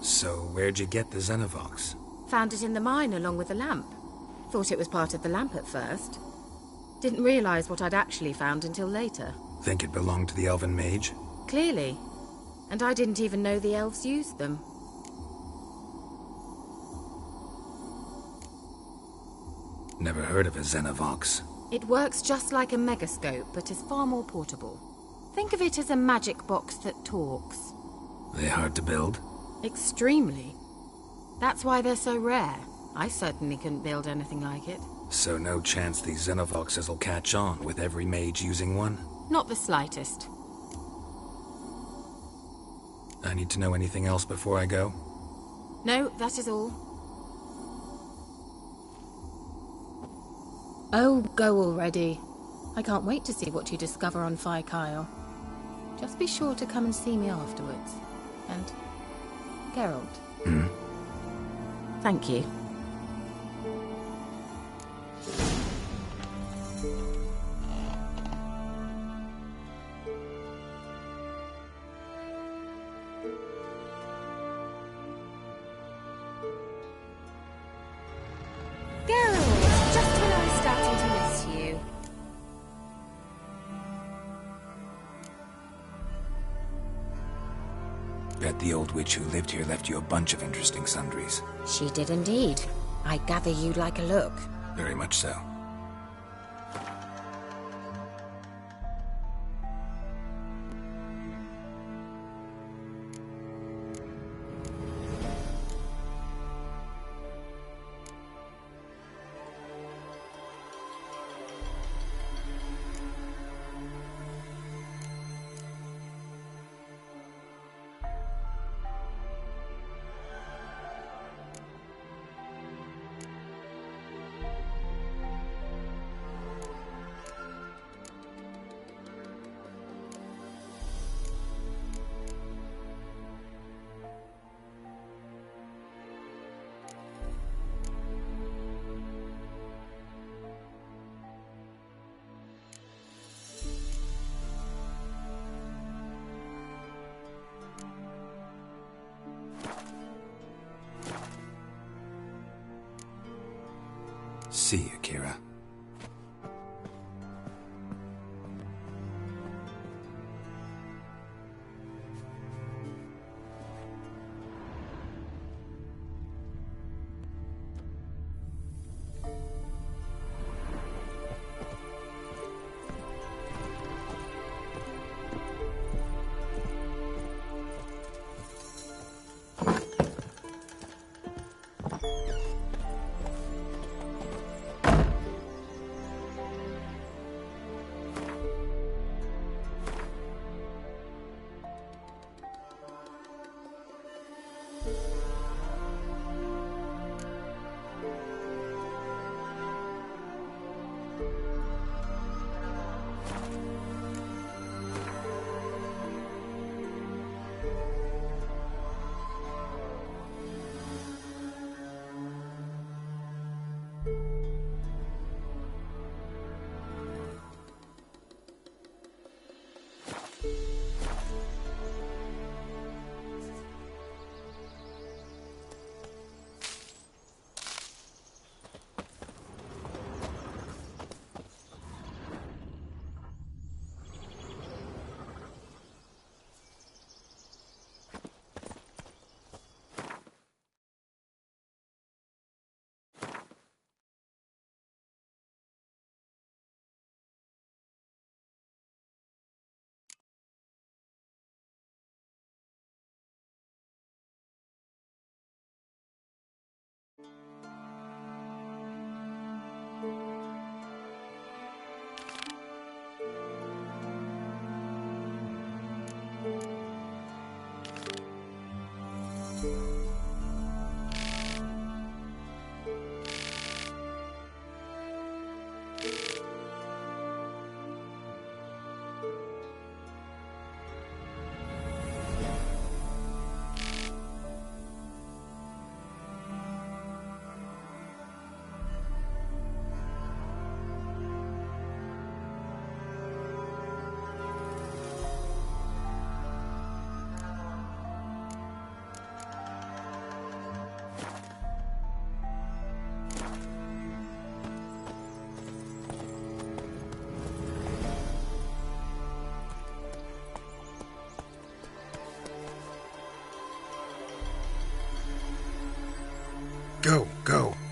So where'd you get the Xenovox? Found it in the mine along with the lamp. Thought it was part of the lamp at first. Didn't realize what I'd actually found until later. Think it belonged to the elven mage? Clearly. And I didn't even know the elves used them. Never heard of a Xenovox. It works just like a megascope, but is far more portable. Think of it as a magic box that talks. They hard to build? Extremely. That's why they're so rare. I certainly couldn't build anything like it. So no chance these Xenovoxes will catch on with every mage using one? Not the slightest. I need to know anything else before I go? No, that is all. Oh, go already. I can't wait to see what you discover on Phi Kyle. Just be sure to come and see me afterwards. And Geralt. Thank you. Geralt, just when I was starting to miss you. Bet the old witch who lived here left you a bunch of interesting sundries. She did indeed. I gather you'd like a look. Very much so. See you, Kira. Go, go.